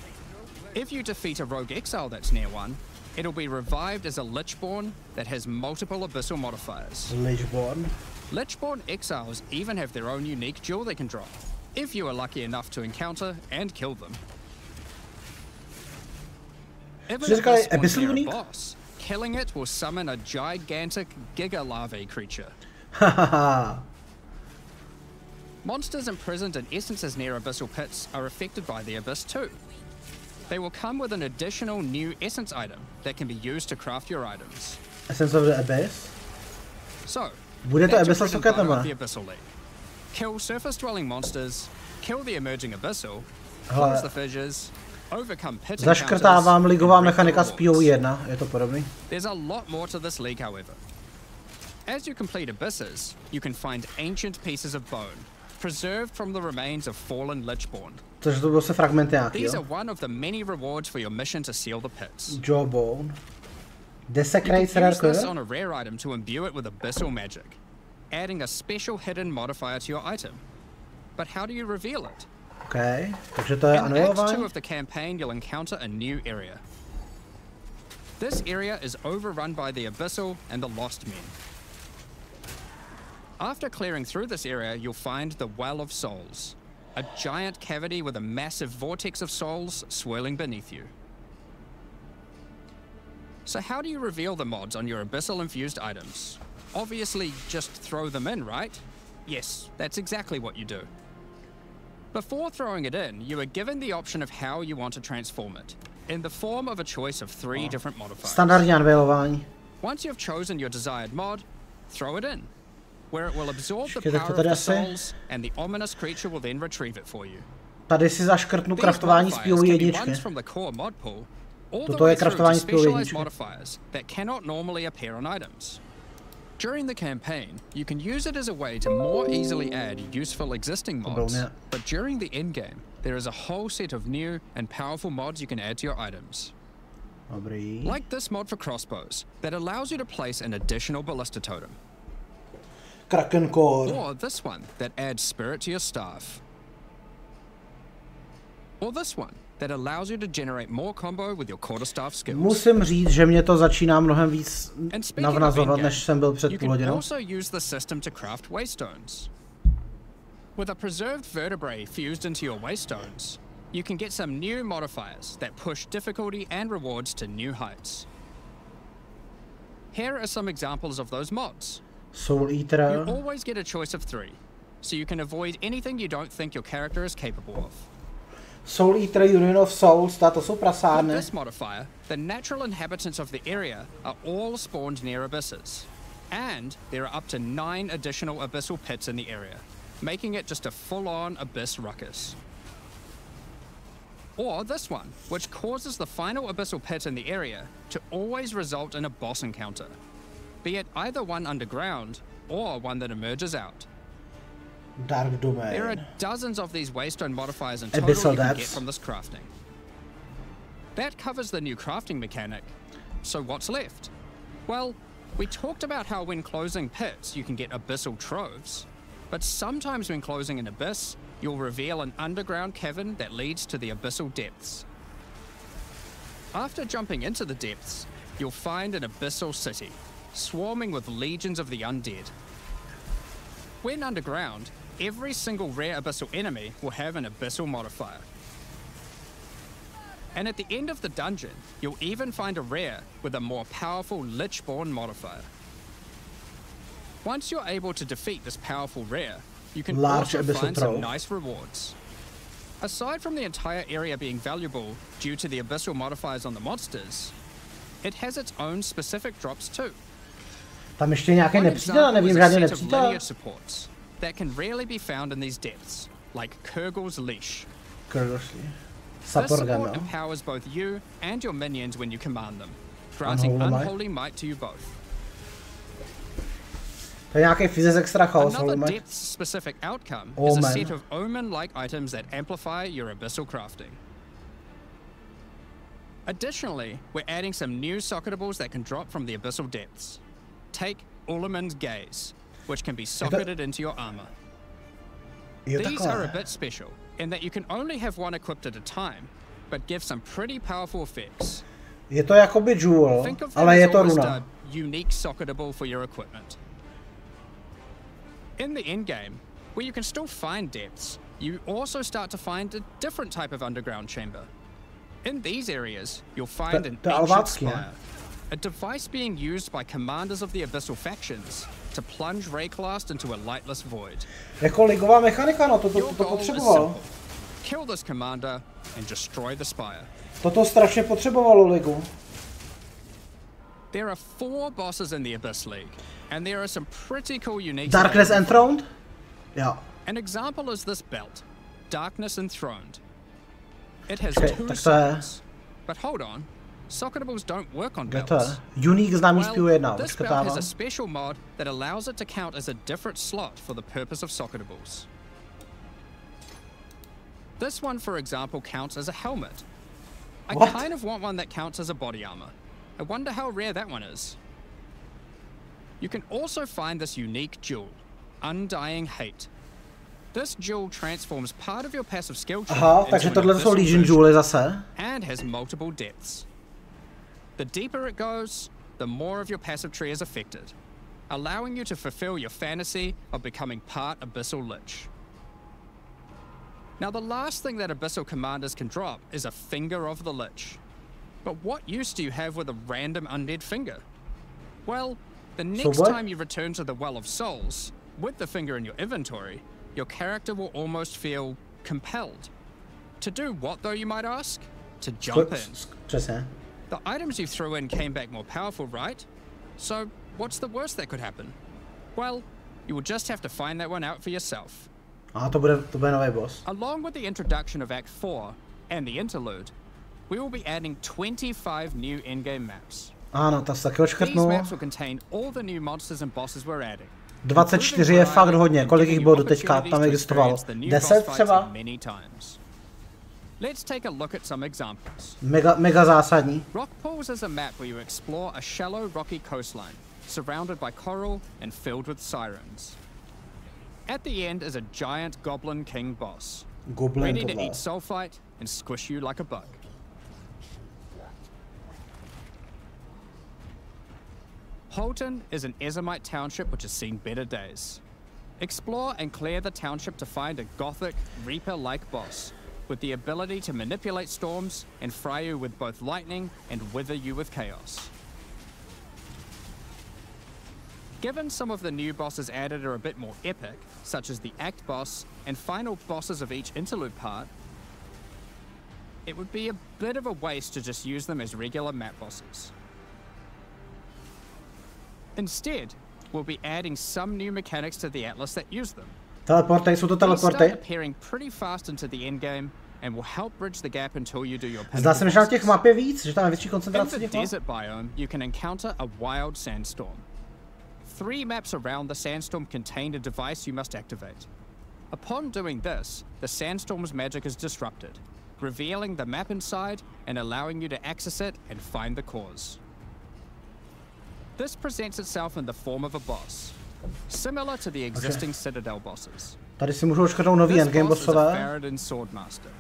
If you defeat a rogue exile that's near one, it'll be revived as a Lichborn that has multiple Abyssal modifiers. Lichborn? Lichborn exiles even have their own unique jewel they can drop, if you are lucky enough to encounter and kill them. If an Abyss spawns near a boss, killing it will summon a gigantic Giga Larvae creature. Monsters imprisoned in essences near Abyssal pits are affected by the Abyss too. They will come with an additional new essence item that can be used to craft your items. Essence of the Abyss? So, bude to that's Abyssal your bread and socket butter of the Abyssal League. Kill surface-dwelling monsters, kill the emerging Abyssal, close the fissures, overcome pit encounters. Zaškrtávám Ligová mechanika z PO1, je to podobný. There's a lot more to this league, however. As you complete Abysses, you can find ancient pieces of bone, preserved from the remains of fallen Lichborn. Takže to bylo se fragmenty nějaký, These jo? are one of the many rewards for your mission to seal the pits. Jawbone. You Desecrates can use rare this on a rare item to imbue it with abyssal magic. adding a special hidden modifier to your item. But how do you reveal it? Okay, takže to je In Act anulování. 2 of the campaign, you'll encounter a new area. This area is overrun by the Abyssal and the Lost Men. After clearing through this area, you'll find the Well of Souls, a giant cavity with a massive vortex of souls swirling beneath you. So how do you reveal the mods on your Abyssal-infused items? Obviously, just throw them in, right? Yes, that's exactly what you do. Before throwing it in, you are given the option of how you want to transform it, in the form of a choice of 3 different modifiers. Standardní unveilování. Once you've chosen your desired mod, throw it in, where it will absorb the power of the souls, and the ominous creature will then retrieve it for you. Tady si zaškrtnu craftování z POE jedničky. Toto je craftování z POE jedničky. That cannot normally appear on items. During the campaign, you can use it as a way to more easily add useful existing mods, but during the endgame, there is a whole set of new and powerful mods you can add to your items. Like this mod for crossbows, that allows you to place an additional ballista totem. Kraken core. Or this one, that adds spirit to your staff. Or this one, that allows you to generate more combo with your quarterstaff skills. Musím říct, že mě to začíná mnohem víc navnazovat, než jsem byl před půl hodinou. You can also use the system to craft waystones. With a preserved vertebrae fused into your waystones, you can get some new modifiers that push difficulty and rewards to new heights. Here are some examples of those mods. Soul Eater. You always get a choice of 3, so you can avoid anything you don't think your character is capable of. Soul Eater, Union of Souls, to jsou prasárny. With this modifier, the natural inhabitants of the area are all spawned near abysses. And there are up to 9 additional abyssal pits in the area, making it just a full-on abyss ruckus. Or this one, which causes the final abyssal pit in the area to always result in a boss encounter, be it either one underground or one that emerges out. Dark Domain. There are dozens of these waystone modifiers in total you can get from this crafting. That covers the new crafting mechanic. So what's left? Well, we talked about how when closing pits you can get abyssal troves, but sometimes when closing an abyss, you'll reveal an underground cavern that leads to the abyssal depths. After jumping into the depths, you'll find an abyssal city, swarming with legions of the undead. When underground, every single rare abyssal enemy will have an abyssal modifier. And at the end of the dungeon, you'll even find a rare with a more powerful Lichborn modifier. Once you're able to defeat this powerful rare, you can also find some nice rewards. Aside from the entire area being valuable due to the abyssal modifiers on the monsters, it has its own specific drops too. Tam ještě nějaký nepřítel, nevím žádný nepřítel. That can rarely be found in these depths, like Kurgle's Leash. This support empowers both you and your minions when you command them, granting unholy might to you both. To je nějaký fyzis extra chaos. Another depth-specific outcome is a set of omen-like items that amplify your abyssal crafting. Additionally, we're adding some new socketables that can drop from the abyssal depths. Take Ullaman's Gaze, which can be socketed into your armor. These are a bit special in that you can only have one equipped at a time, but give some pretty powerful effects. Je to jakoby jewel, ale je to runa. Unique socketable for your equipment. In the endgame, where you can still find depths, you also start to find a different type of underground chamber. In these areas, you'll find an ancient spire, a device being used by commanders of the abyssal factions to plunge Rayclast into a lightless void. Jako Ligová mechanika, no to potřeboval. Kill this commander and destroy the spire. Toto strašně potřebovalo Ligu. There are 4 bosses in the Abyss League, and there are some pretty cool unique. Darkness Enthroned? Yeah. An example is this belt, Darkness Enthroned. It has 2 sockets. But hold on, socketables don't work on belts. Unique známý z PO1. This belt has a special mod that allows it to count as a different slot for the purpose of socketables. This one, for example, counts as a helmet. I kind of want one that counts as a body armor. I wonder how rare that one is. You can also find this unique jewel, Undying Hate. This jewel transforms part of your passive skill tree into an abyssal version and has multiple depths. The deeper it goes, the more of your passive tree is affected, allowing you to fulfill your fantasy of becoming part Abyssal Lich. Now, the last thing that Abyssal commanders can drop is a Finger of the Lich. But what use do you have with a random undead finger? Well, the next time you return to the Well of Souls, with the finger in your inventory, your character will almost feel compelled. To do what, though, you might ask? To jump in. The items you threw in came back more powerful, right? So, what's the worst that could happen? Well, you will just have to find that one out for yourself. To bude nový boss. Along with the introduction of Act 4 and the interlude, we will be adding 25 new endgame maps. Ano, to se taky odškrtnu. These maps will contain all the new monsters and bosses we're adding. 24 je fakt hodně. Kolik jich bylo doteďka tam existovalo? 10 třeba? Let's take a look at some examples. Mega zásadní. Rock Pools is a map where you explore a shallow rocky coastline, surrounded by coral and filled with sirens. At the end is a giant Goblin King boss, ready to eat sulfite and squish you like a bug. Holton is an Ezomite township which has seen better days. Explore and clear the township to find a gothic, Reaper-like boss, with the ability to manipulate storms and fry you with both lightning and wither you with chaos. Given some of the new bosses added are a bit more epic, such as the Act boss and final bosses of each interlude part, it would be a bit of a waste to just use them as regular map bosses. Instead, we'll be adding some new mechanics to the Atlas that use them. Teleporty, jsou to teleporty. They start appearing pretty fast into the endgame and will help bridge the gap until you do your pinnacle. Zdá se mi, že na těch map je víc, že tam je větší koncentrace těch map. In the desert biome, you can encounter a wild sandstorm. 3 maps around the sandstorm contain a device you must activate. Upon doing this, the sandstorm's magic is disrupted, revealing the map inside and allowing you to access it and find the cause. This presents itself in the form of a boss, similar to the existing Citadel bosses. Tady si můžu odškrtnout nový endgame bossové. Faradin Swordmaster,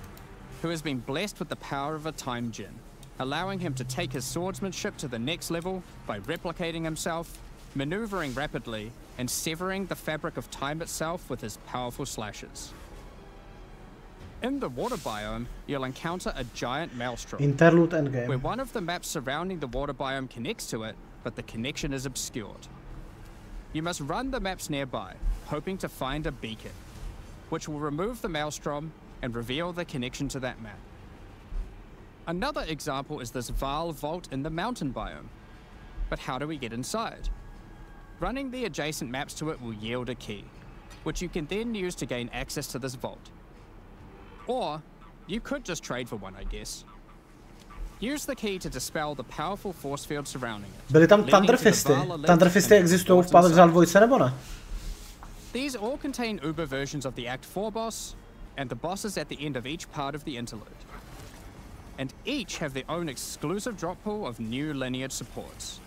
who has been blessed with the power of a time gem, allowing him to take his swordsmanship to the next level by replicating himself, maneuvering rapidly, and severing the fabric of time itself with his powerful slashes. In the water biome, you'll encounter a giant maelstrom, Interlude endgame, where one of the maps surrounding the water biome connects to it, but the connection is obscured. You must run the maps nearby, hoping to find a beacon, which will remove the maelstrom and reveal the connection to that map. Another example is this Vaal vault in the mountain biome. But how do we get inside? Running the adjacent maps to it will yield a key, which you can then use to gain access to this vault. Or, you could just trade for one, I guess. Use the key to dispel the powerful force field surrounding it. Byly tam Thunderfisty. Thunderfisty existují v Exile 2 nebo ne? These all contain Uber versions of the Act 4 boss, and the bosses at the end of each part of the interlude. And each have their own exclusive drop pool of new lineage supports,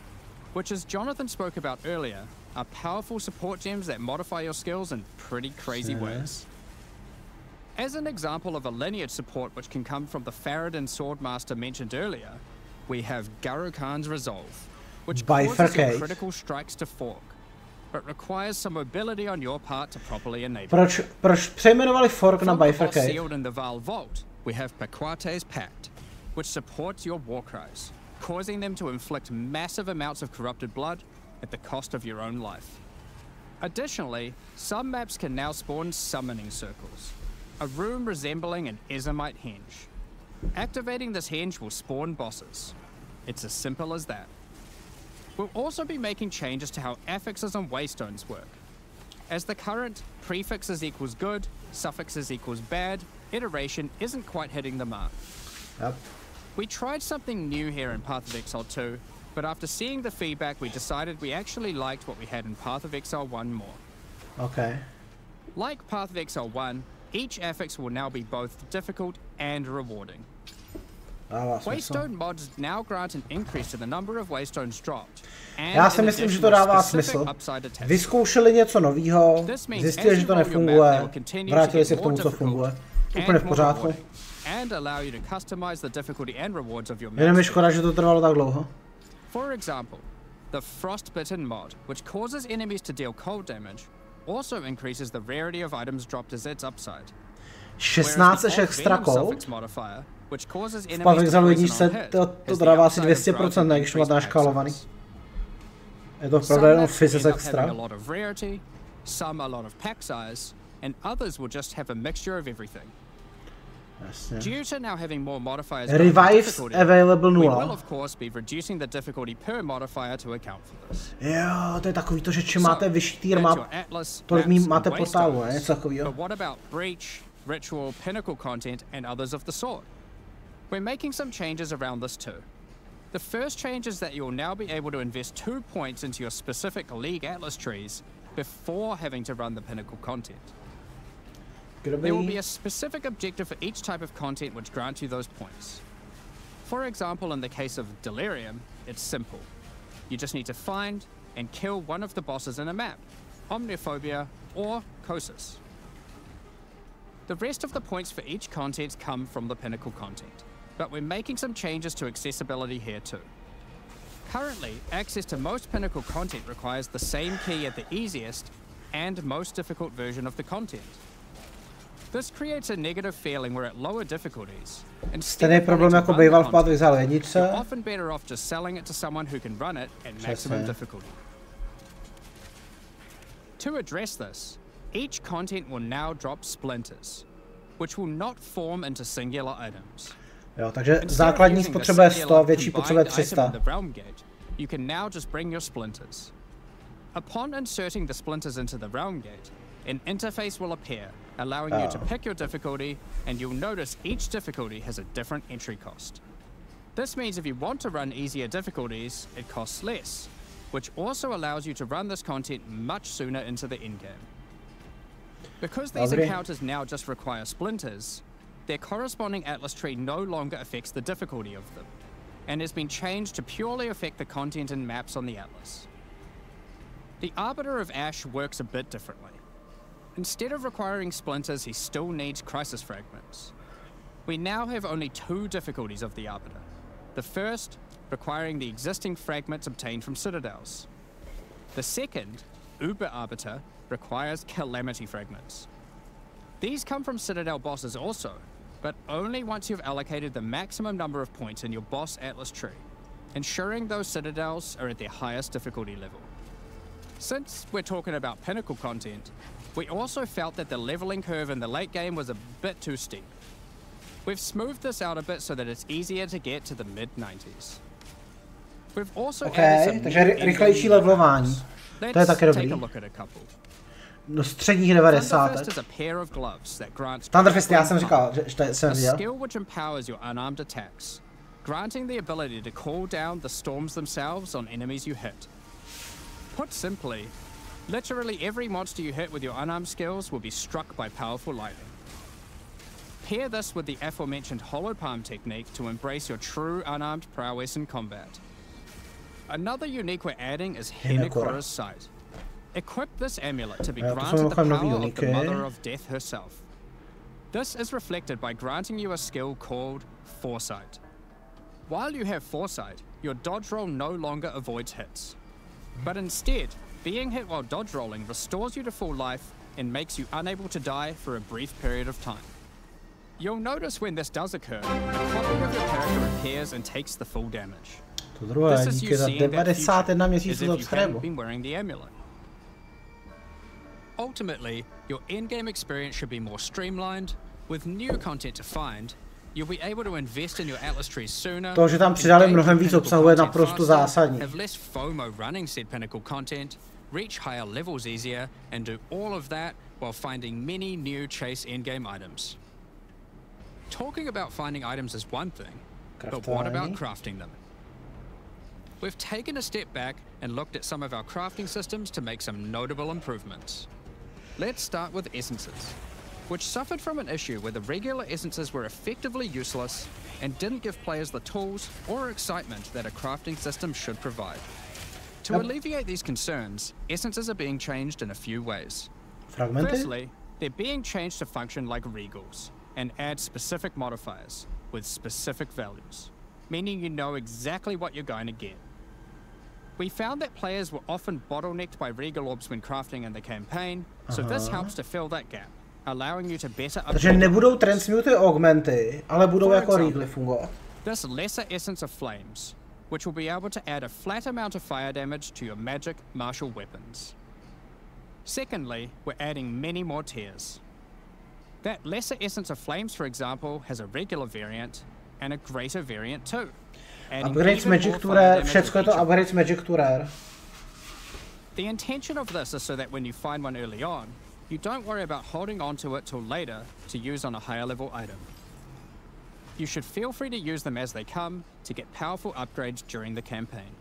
which, as Jonathan spoke about earlier, are powerful support gems that modify your skills in pretty crazy ways. As an example of a lineage support which can come from the Faradin Swordmaster mentioned earlier, we have Garo Khan's Resolve, which causes your critical strikes to fork, but requires some mobility on your part to properly enable. Proč přejmenovali fork na bifurcate? Sealed in the Vaal vault, we have Paquate's Pact, which supports your war cries, causing them to inflict massive amounts of corrupted blood at the cost of your own life. Additionally, some maps can now spawn summoning circles, a room resembling an Ezomite henge. Activating this henge will spawn bosses. It's as simple as that. We'll also be making changes to how affixes on waystones work, as the current prefixes equals good, suffixes equals bad iteration isn't quite hitting the mark. Yep. We tried something new here in Path of Exile 2, but after seeing the feedback we decided we actually liked what we had in Path of Exile 1 more. Okay. Like Path of Exile 1, each affix will now be both difficult and rewarding. Waystone mods now grant an increase to the number of waystones dropped. Já si myslím, že to dává smysl. Vyzkoušeli něco nového, zjistili, že to nefunguje, vrátili se k tomu, co funguje. Úplně v pořádku. Jenom je škoda, že to trvalo tak dlouho. For example, the Frostbitten mod, which causes enemies to deal cold damage, also increases the rarity of items dropped as its upside. 16 extra cold? V Exilu 1 to dává asi 200%, ne, když to máte naškálovaný. Je to opravdu jenom fyzics extra. Jasně. Revives available 0. Jo, to je takový to, že čím máte vyšší tier map, tolik máte portálu, ne? Něco takovýho. Ritual, pinnacle content, and others of the sort. We're making some changes around this too. The first change is that you'll now be able to invest 2 points into your specific League Atlas trees before having to run the pinnacle content. There will be a specific objective for each type of content which grants you those points. For example, in the case of Delirium, it's simple. You just need to find and kill one of the bosses in a map, Omniphobia or Kosis. The rest of the points for each content come from the pinnacle content, but we're making some changes to accessibility here too. Currently, access to most pinnacle content requires the same key at the easiest and most difficult version of the content. This creates a negative feeling where at lower difficulties, instead of you're often better off just selling it to someone who can run it at maximum difficulty. To address this, each content will now drop splinters, which will not form into singular items. Jo, takže základní spotřebuje 100, větší potřebuje 300. You can now just bring your splinters. Upon inserting the splinters into the realm gate, an interface will appear, allowing you to pick your difficulty, and you'll notice each difficulty has a different entry cost. This means if you want to run easier difficulties, it costs less, which also allows you to run this content much sooner into the endgame. Because these encounters now just require splinters, their corresponding Atlas tree no longer affects the difficulty of them, and has been changed to purely affect the content and maps on the Atlas. The Arbiter of Ash works a bit differently. Instead of requiring splinters, he still needs crisis fragments. We now have only 2 difficulties of the Arbiter. The first, requiring the existing fragments obtained from citadels. The second, Uber Arbiter, requires calamity fragments. These come from citadel bosses also, but only once you've allocated the maximum number of points in your boss Atlas tree, ensuring those citadels are at their highest difficulty level. Since we're talking about pinnacle content, we also felt that the leveling curve in the late game was a bit too steep. We've smoothed this out a bit so that it's easier to get to the mid-90s. We've also added some rychlejší levelování. To je taky dobrý. Do středních 90. Thunderfist, já jsem říkal, že to jsem viděl. Granting the ability to call down the storms themselves on enemies you hit. Put simply, literally every monster you hit with your unarmed skills will be struck by powerful lightning. Pair this with the aforementioned hollow palm technique to embrace your true unarmed prowess in combat. Another unique we're adding is Henekura's Sight. Equip this amulet to be granted the power of the Mother of Death herself. This is reflected by granting you a skill called Foresight. While you have Foresight, your dodge roll no longer avoids hits. But instead, being hit while dodge rolling restores you to full life and makes you unable to die for a brief period of time. You'll notice when this does occur, a copy of your character appears and takes the full damage. This is you seeing that future as if you hadn't been wearing the amulet. Ultimately, your endgame experience should be more streamlined, with new content to find. You'll be able to invest in your Atlas trees sooner. To, že tam přidali mnohem víc obsahu, je naprosto zásadní. Have less FOMO running said pinnacle content, reach higher levels easier, and do all of that while finding many new chase endgame items. Talking about finding items is one thing, but what about crafting them? We've taken a step back and looked at some of our crafting systems to make some notable improvements. Let's start with essences. which suffered from an issue where the regular essences were effectively useless and didn't give players the tools or excitement that a crafting system should provide. To alleviate these concerns, essences are being changed in a few ways. Firstly, they're being changed to function like regals and add specific modifiers with specific values, meaning you know exactly what you're going to get. We found that players were often bottlenecked by regal orbs when crafting in the campaign, so this helps to fill that gap, allowing you to better upgrade. Takže nebudou transmuty augmenty, ale budou jako regly fungovat. This lesser essence of flames, which will be able to add a flat amount of fire damage to your magic martial weapons. Secondly, we're adding many more tiers. That lesser essence of flames, for example, has a regular variant and a greater variant too. Upgrades Magic to Rare, všecko je to upgrades Magic to Rare. The intention of this is so that when you find one early on, you don't worry about holding on to it till later to use on a higher level item. You should feel free to use them as they come to get powerful upgrades during the campaign.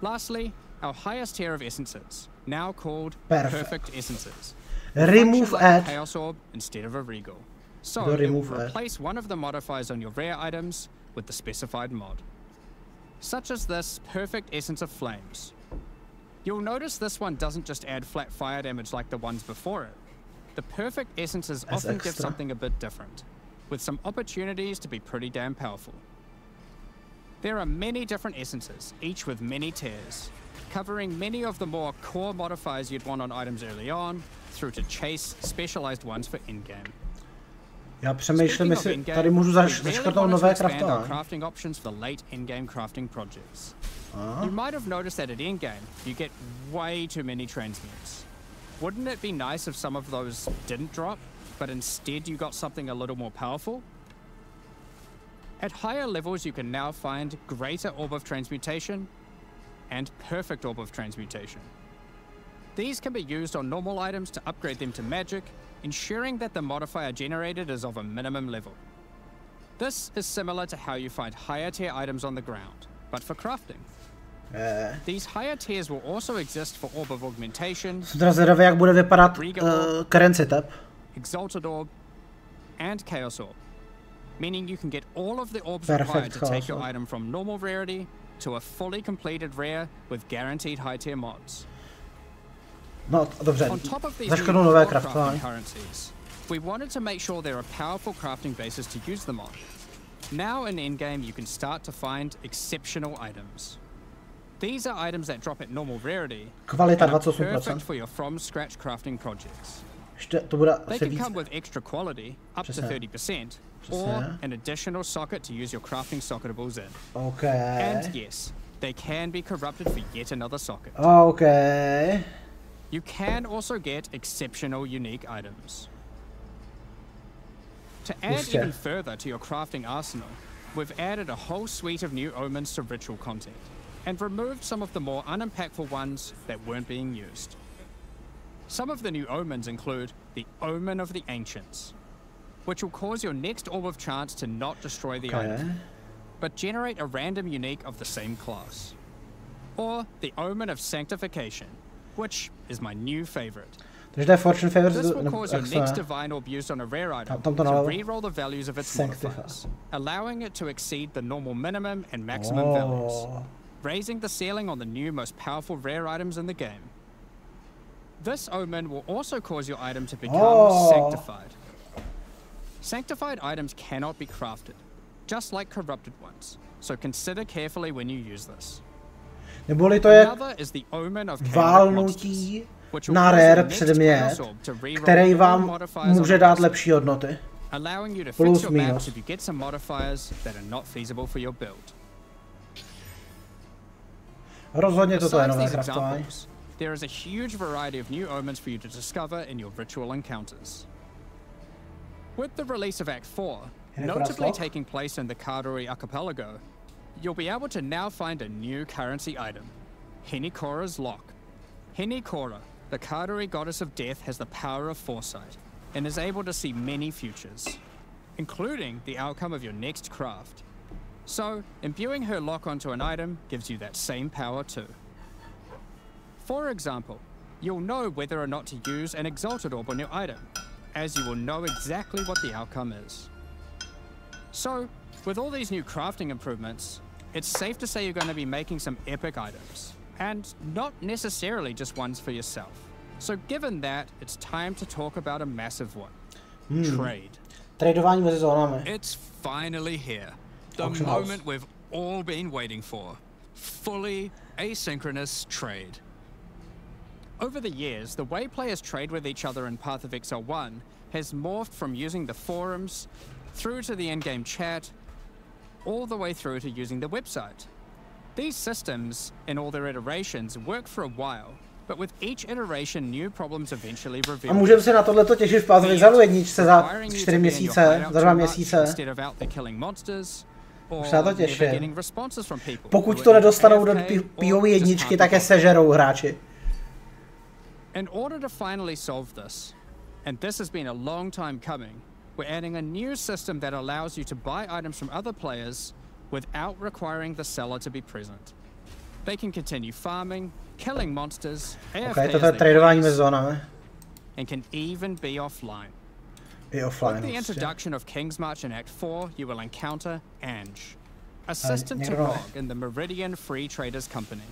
Lastly, our highest tier of essences, now called Perfect Essences. Remove like Chaos Orb instead of a Regal. So it will replace one of the modifiers on your rare items with the specified mod. Such as this Perfect Essence of Flames. You'll notice this one doesn't just add flat fire damage like the ones before it. The Perfect Essences often give something a bit different, with some opportunities to be pretty damn powerful. There are many different essences, each with many tiers, covering many of the more core modifiers you'd want on items early on, through to chase specialized ones for in-game. Já přemýšlím, jestli tady můžu zaškrtnout nové craftování. Crafting options for late in-game crafting projects. You might have noticed that at in-game, you get way too many transmutes. Wouldn't it be nice if some of those didn't drop, but instead you got something a little more powerful? At higher levels, you can now find Greater Orb of Transmutation and Perfect Orb of Transmutation. These can be used on normal items to upgrade them to magic, ensuring that the modifier generated is of a minimum level. This is similar to how you find higher tier items on the ground, but for crafting. These higher tiers will also exist for Orb of Augmentation, jak bude vypadat current setup. Exalted Orb, and Chaos Orb, meaning you can get all of the orbs required to take your item from normal rarity to a fully completed rare with guaranteed high tier mods. No, dobře, zaškrtnu nové craftování. We wanted to make sure there are powerful crafting bases to use them on. Now in endgame, you can start to find exceptional items. These are items that drop at normal rarity and are perfect for your from-scratch crafting projects. They can come with extra quality, up to 30%, or an additional socket to use your crafting socketables in. And yes, they can be corrupted for yet another socket. You can also get exceptional unique items. To add even further to your crafting arsenal, we've added a whole suite of new omens to ritual content, and removed some of the more unimpactful ones that weren't being used. Some of the new omens include the Omen of the Ancients, which will cause your next Orb of Chance to not destroy the item, but generate a random unique of the same class. Or the Omen of Sanctification, which is my new favorite. This will cause your next Divine Orb used on a rare item to re-roll the values of its modifiers, allowing it to exceed the normal minimum and maximum values, raising the ceiling on the new most powerful rare items in the game. This omen will also cause your item to become sanctified. Sanctified items cannot be crafted, just like corrupted ones, so consider carefully when you use this. Another is the Omen of válnutí na rare předmět, který vám může dát lepší hodnoty. Plus minus. Rozhodně toto je nové craftování. There is a huge variety of new omens for you to discover in your ritual encounters. With the release of Act 4, notably taking place in the Karuri archipelago, you'll be able to now find a new currency item, Henikora's Lock. Henikora, the Karuri goddess of death, has the power of foresight and is able to see many futures, including the outcome of your next craft. So, imbuing her lock onto an item gives you that same power too. For example, you'll know whether or not to use an exalted orb on your item, as you will know exactly what the outcome is. So, with all these new crafting improvements, it's safe to say you're going to be making some epic items, and not necessarily just ones for yourself. So given that, it's time to talk about a massive one. Trade. Tradování mezi zónami. It's finally here. The moment we've all been waiting for. Fully asynchronous trade. Over the years, the way players trade with each other in Path of Exile 1 has morphed from using the forums, through to the in-game chat, all the way through to using the website. These systems, in all their iterations, work for a while, but with each iteration, new problems eventually reveal. A můžeme se na tohleto těšit v Path of Exile 1 za 4 měsíce, za 2 měsíce. Už se na to těším. Pokud to nedostanou do POE 1, tak je sežerou hráči. In order to finally solve this, and this has been a long time coming, we're adding a new system that allows you to buy items from other players without requiring the seller to be present. They can continue farming, killing monsters, AFK toto je tradování mezi zónami. And can even be offline. With the introduction of King's March in Act 4, you will encounter Ange, assistant to Bog in the Meridian Free Traders Company.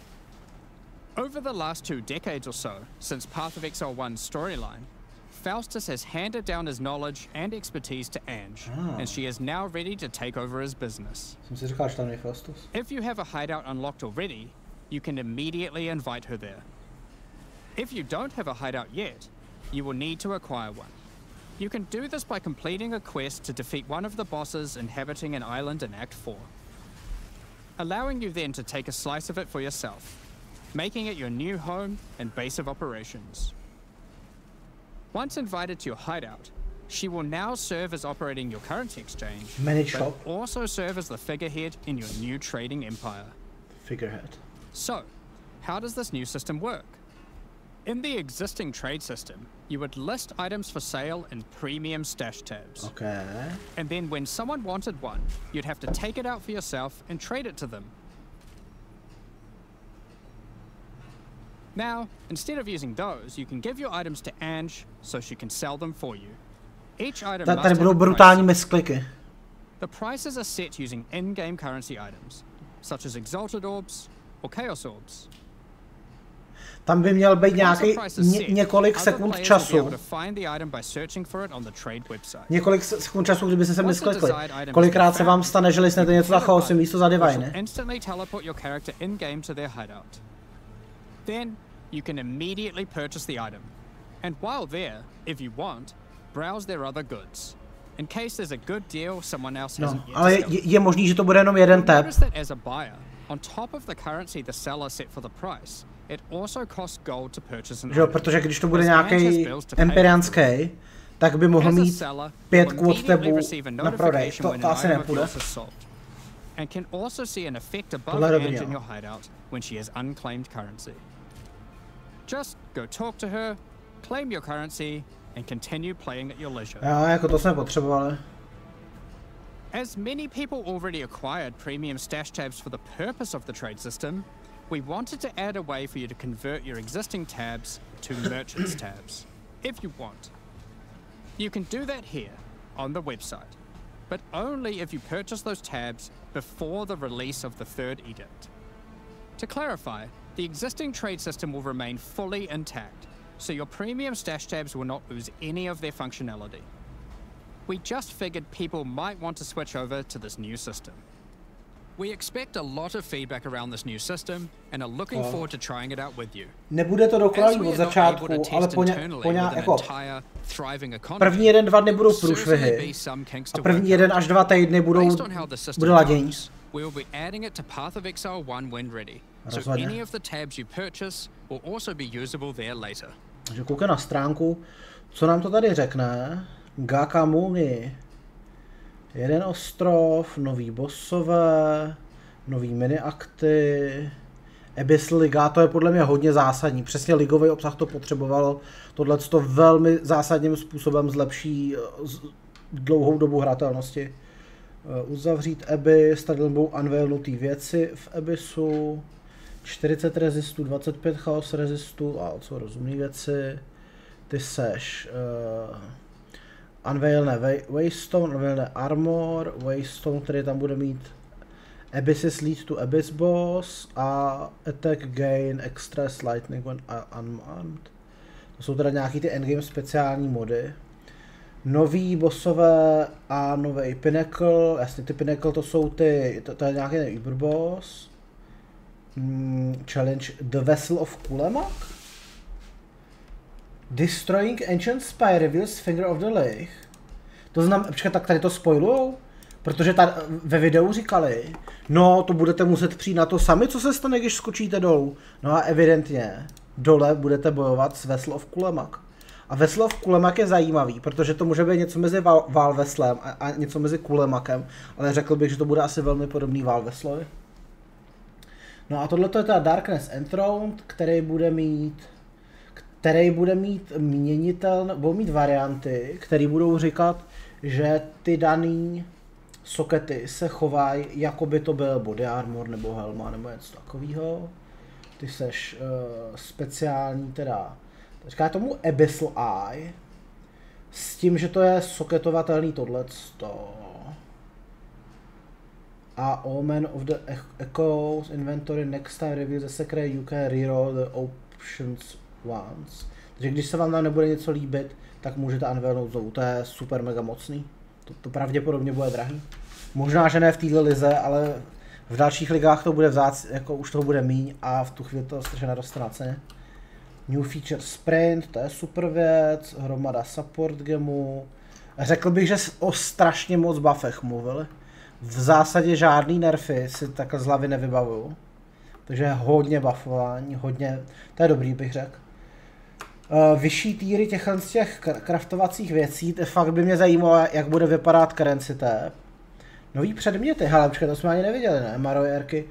Over the last 2 decades or so, since Path of Exile 1's storyline, Faustus has handed down his knowledge and expertise to Ange, and she is now ready to take over his business. If you have a hideout unlocked already, you can immediately invite her there. If you don't have a hideout yet, you will need to acquire one. You can do this by completing a quest to defeat one of the bosses inhabiting an island in Act 4, allowing you then to take a slice of it for yourself, making it your new home and base of operations. Once invited to your hideout, she will now serve as operating your currency exchange, but also serve as the figurehead in your new trading empire. So, how does this new system work? In the existing trade system, you would list items for sale in premium stash tabs. Okay. And then when someone wanted one, you'd have to take it out for yourself and trade it to them. Now, instead of using those, you can give your items to Ange so she can sell them for you. Each item must have a price. The prices are set using in-game currency items, such as exalted orbs or chaos orbs. Tam by měl být nějaký několik sekund času. Několik sekund času, kdyby se misklikli. Kolikrát se vám stane, že listnete něco za chaosy místo za divine. Then you can immediately purchase the item. And while there, if you want, browse their other goods. In case there's a good deal someone else hasn't yet. Ale je možný, že to bude jenom jeden tab. As a buyer, on top of the currency the seller set for the price, it also costs gold to purchase an item. Protože když to bude nějaký empiriánský, tak by mohl mít 5 quad tabů na prodej. To asi nepůjde. And can also see an effect above Ange in your hideout when she has unclaimed currency. Just go talk to her, claim your currency, and continue playing at your leisure. Jako to jsme potřebovali. As many people already acquired premium stash tabs for the purpose of the trade system, we wanted to add a way for you to convert your existing tabs to merchants tabs, if you want. You can do that here, on the website, but only if you purchase those tabs before the release of the Third Edict. To clarify, the existing trade system will remain fully intact, so your premium stash tabs will not lose any of their functionality. We just figured people might want to switch over to this new system. We expect a lot of feedback around this new system and are looking forward to trying it out with you. Nebude to dokonalý od začátku, ale jako první 1-2 dny budou průšvihy a první 1 až 2 týdny bude ladění. We will be adding it to Path of Exile 1 when ready, so any of the tabs you purchase will also be usable there later. Takže koukej na stránku, co nám to tady řekne. Gakamuni. Jeden ostrov, nový bossové, nový mini akty, Abyssal Liga, to je podle mě hodně zásadní. Přesně ligový obsah to potřebovalo. Tohle to velmi zásadním způsobem zlepší dlouhou dobu hratelnosti. Uzavřít Abyss, tady budou unveilnutý věci v Abyssu. 40 rezistů, 25 chaos rezistů a co rozumné věci. Ty seš Unveilné Waystone, Unveilné Armor, Waystone, který tam bude mít Abysses lead to Abyss boss a Attack Gain, Extra Lightning when unarmed. To jsou teda nějaký ty endgame speciální mody. Nový bossové a nový Pinnacle, jasně ty Pinnacle to jsou ty, to je nějaký Uber boss. Challenge The Vessel of Kulemak. Destroying Ancient Spire reveals Finger of the Lake. To znamená, počkej, tak tady to spoilujou? Protože tady ve videu říkali, no to budete muset přijít na to sami, co se stane, když skočíte dolů. No a evidentně dole budete bojovat s Vessel of Kulemak. A Vessel of Kulemak je zajímavý, protože to může být něco mezi Válveslem a něco mezi Kulemakem, ale řekl bych, že to bude asi velmi podobný Válveslovi. No a tohle je teda Darkness Enthroned, který bude mít měnitelné, budou mít varianty, které budou říkat, že ty daný sokety se chovají, jako by to byl body armor nebo helma nebo něco takového. Ty seš speciální teda, říká tomu Abyssal Eye, s tím, že to je soketovatelný tohleto. A Omen of the Echoes Inventory next time reveals the secret you can reroll the options once. Takže když se vám tam nebude něco líbit, tak můžete unveilnout znovu. To je super mega mocný. To pravděpodobně bude drahý. Možná, že ne v této lize, ale v dalších ligách to bude jako už toho bude míň a v tu chvíli to strašně naroste na ceně. New feature Sprint, to je super věc, hromada support gemu. Řekl bych, že o strašně moc buffech mluvili. V zásadě žádný nerfy si takhle z hlavy nevybavuju. Takže hodně buffování, hodně, to je dobrý bych řekl. Vyšší týry těch craftovacích věcí, to fakt by mě zajímalo, jak bude vypadat currency tab. Nový předměty, hele, počkej, to jsme ani neviděli, ne? Marojerky.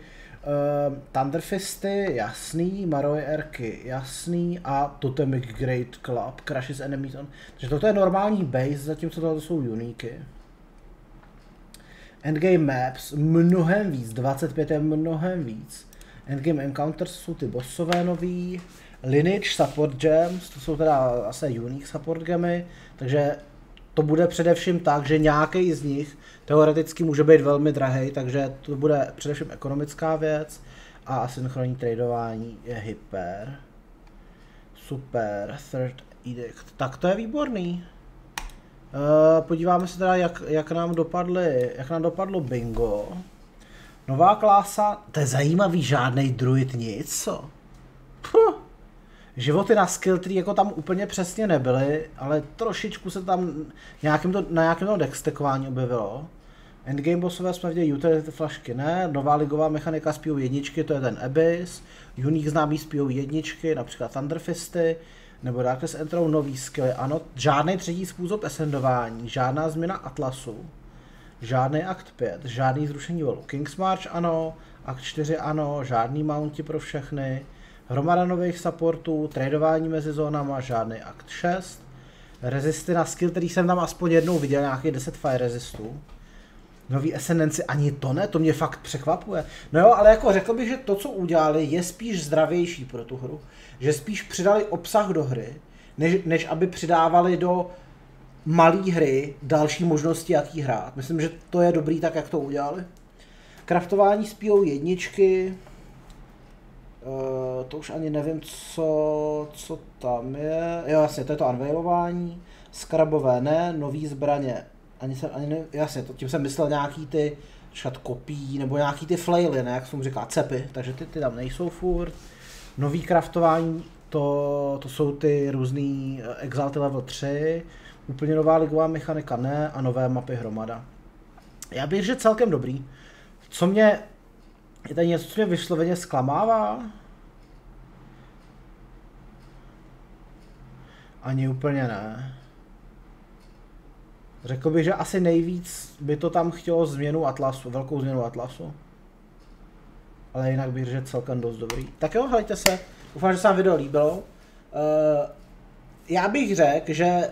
Thunderfisty, jasný, Marojerky, jasný a Totemic Great Club, Crushes Enemies on. Takže toto je normální base, zatímco tohle jsou uniky. Endgame Maps, mnohem víc, 25 je mnohem víc. Endgame Encounters jsou ty bossové nový. Lineage Support Gems, to jsou teda asi unique support gemy, takže to bude především tak, že nějaký z nich teoreticky může být velmi drahý, takže to bude především ekonomická věc a asynchronní tradování je hyper. Super, Third Edict, tak to je výborný. Podíváme se teda, jak nám dopadlo bingo. Nová klása, to je zajímavý, žádnej druid nic, co? Životy na skill tree jako tam úplně přesně nebyly, ale trošičku se tam na nějakém deckstackování objevilo. Endgame bossové jsme viděli, utility flašky ne, nová ligová mechanika z PO1, to je ten Abyss, unique známý z PO1, například Thunderfisty, nebo Darkness Enthroned, nový skilly, ano, žádný třetí způsob ascendování, žádná změna atlasu, žádný akt 5, žádný zrušení volu, King's March ano, akt 4 ano, žádný mounty pro všechny, hromada nových supportů, tradování mezi zónama, žádný akt 6, rezisty na skill, který jsem tam aspoň jednou viděl, nějakých 10 fire rezistů. Nový Ascendancy ani to ne, to mě fakt překvapuje. No jo, ale jako řekl bych, že to, co udělali, je spíš zdravější pro tu hru. Že spíš přidali obsah do hry, než aby přidávali do malé hry další možnosti, jak jí hrát. Myslím, že to je dobrý tak, jak to udělali. Craftování s PO1, to už ani nevím, co tam je. Jo, jasně, to je to unveilování. Skrabové ne, nový zbraně. Jasně, tím jsem myslel nějaký ty kopí, nebo nějaký ty flaily, ne, jak jsem říkal, cepy, takže ty tam nejsou furt. Nový craftování, to jsou ty různý Exile level 3, úplně nová ligová mechanika ne a nové mapy hromada. Já bych řekl celkem dobrý. Je tady něco, co mě vysloveně zklamává? Ani úplně ne. Řekl bych, že asi nejvíc by to tam chtělo změnu atlasu, velkou změnu atlasu. Ale jinak bych řekl celkem dost dobrý. Tak jo, hejte se. Doufám, že se vám video líbilo. Já bych řekl, že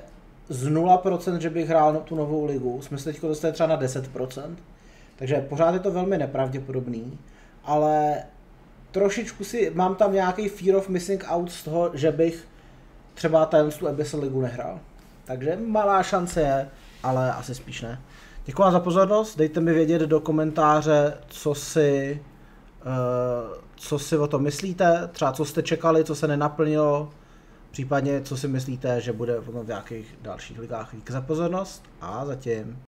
z 0%, že bych hrál tu novou ligu, jsme se teď dostali třeba na 10%. Takže pořád je to velmi nepravděpodobný. Ale trošičku mám tam nějaký fear of missing out z toho, že bych třeba tu Abyssal ligu nehrál. Takže malá šance je, ale asi spíš ne. Děkuji vám za pozornost, dejte mi vědět do komentáře, co si o tom myslíte, třeba co jste čekali, co se nenaplnilo, případně co si myslíte, že bude v nějakých dalších ligách. Díky za pozornost a zatím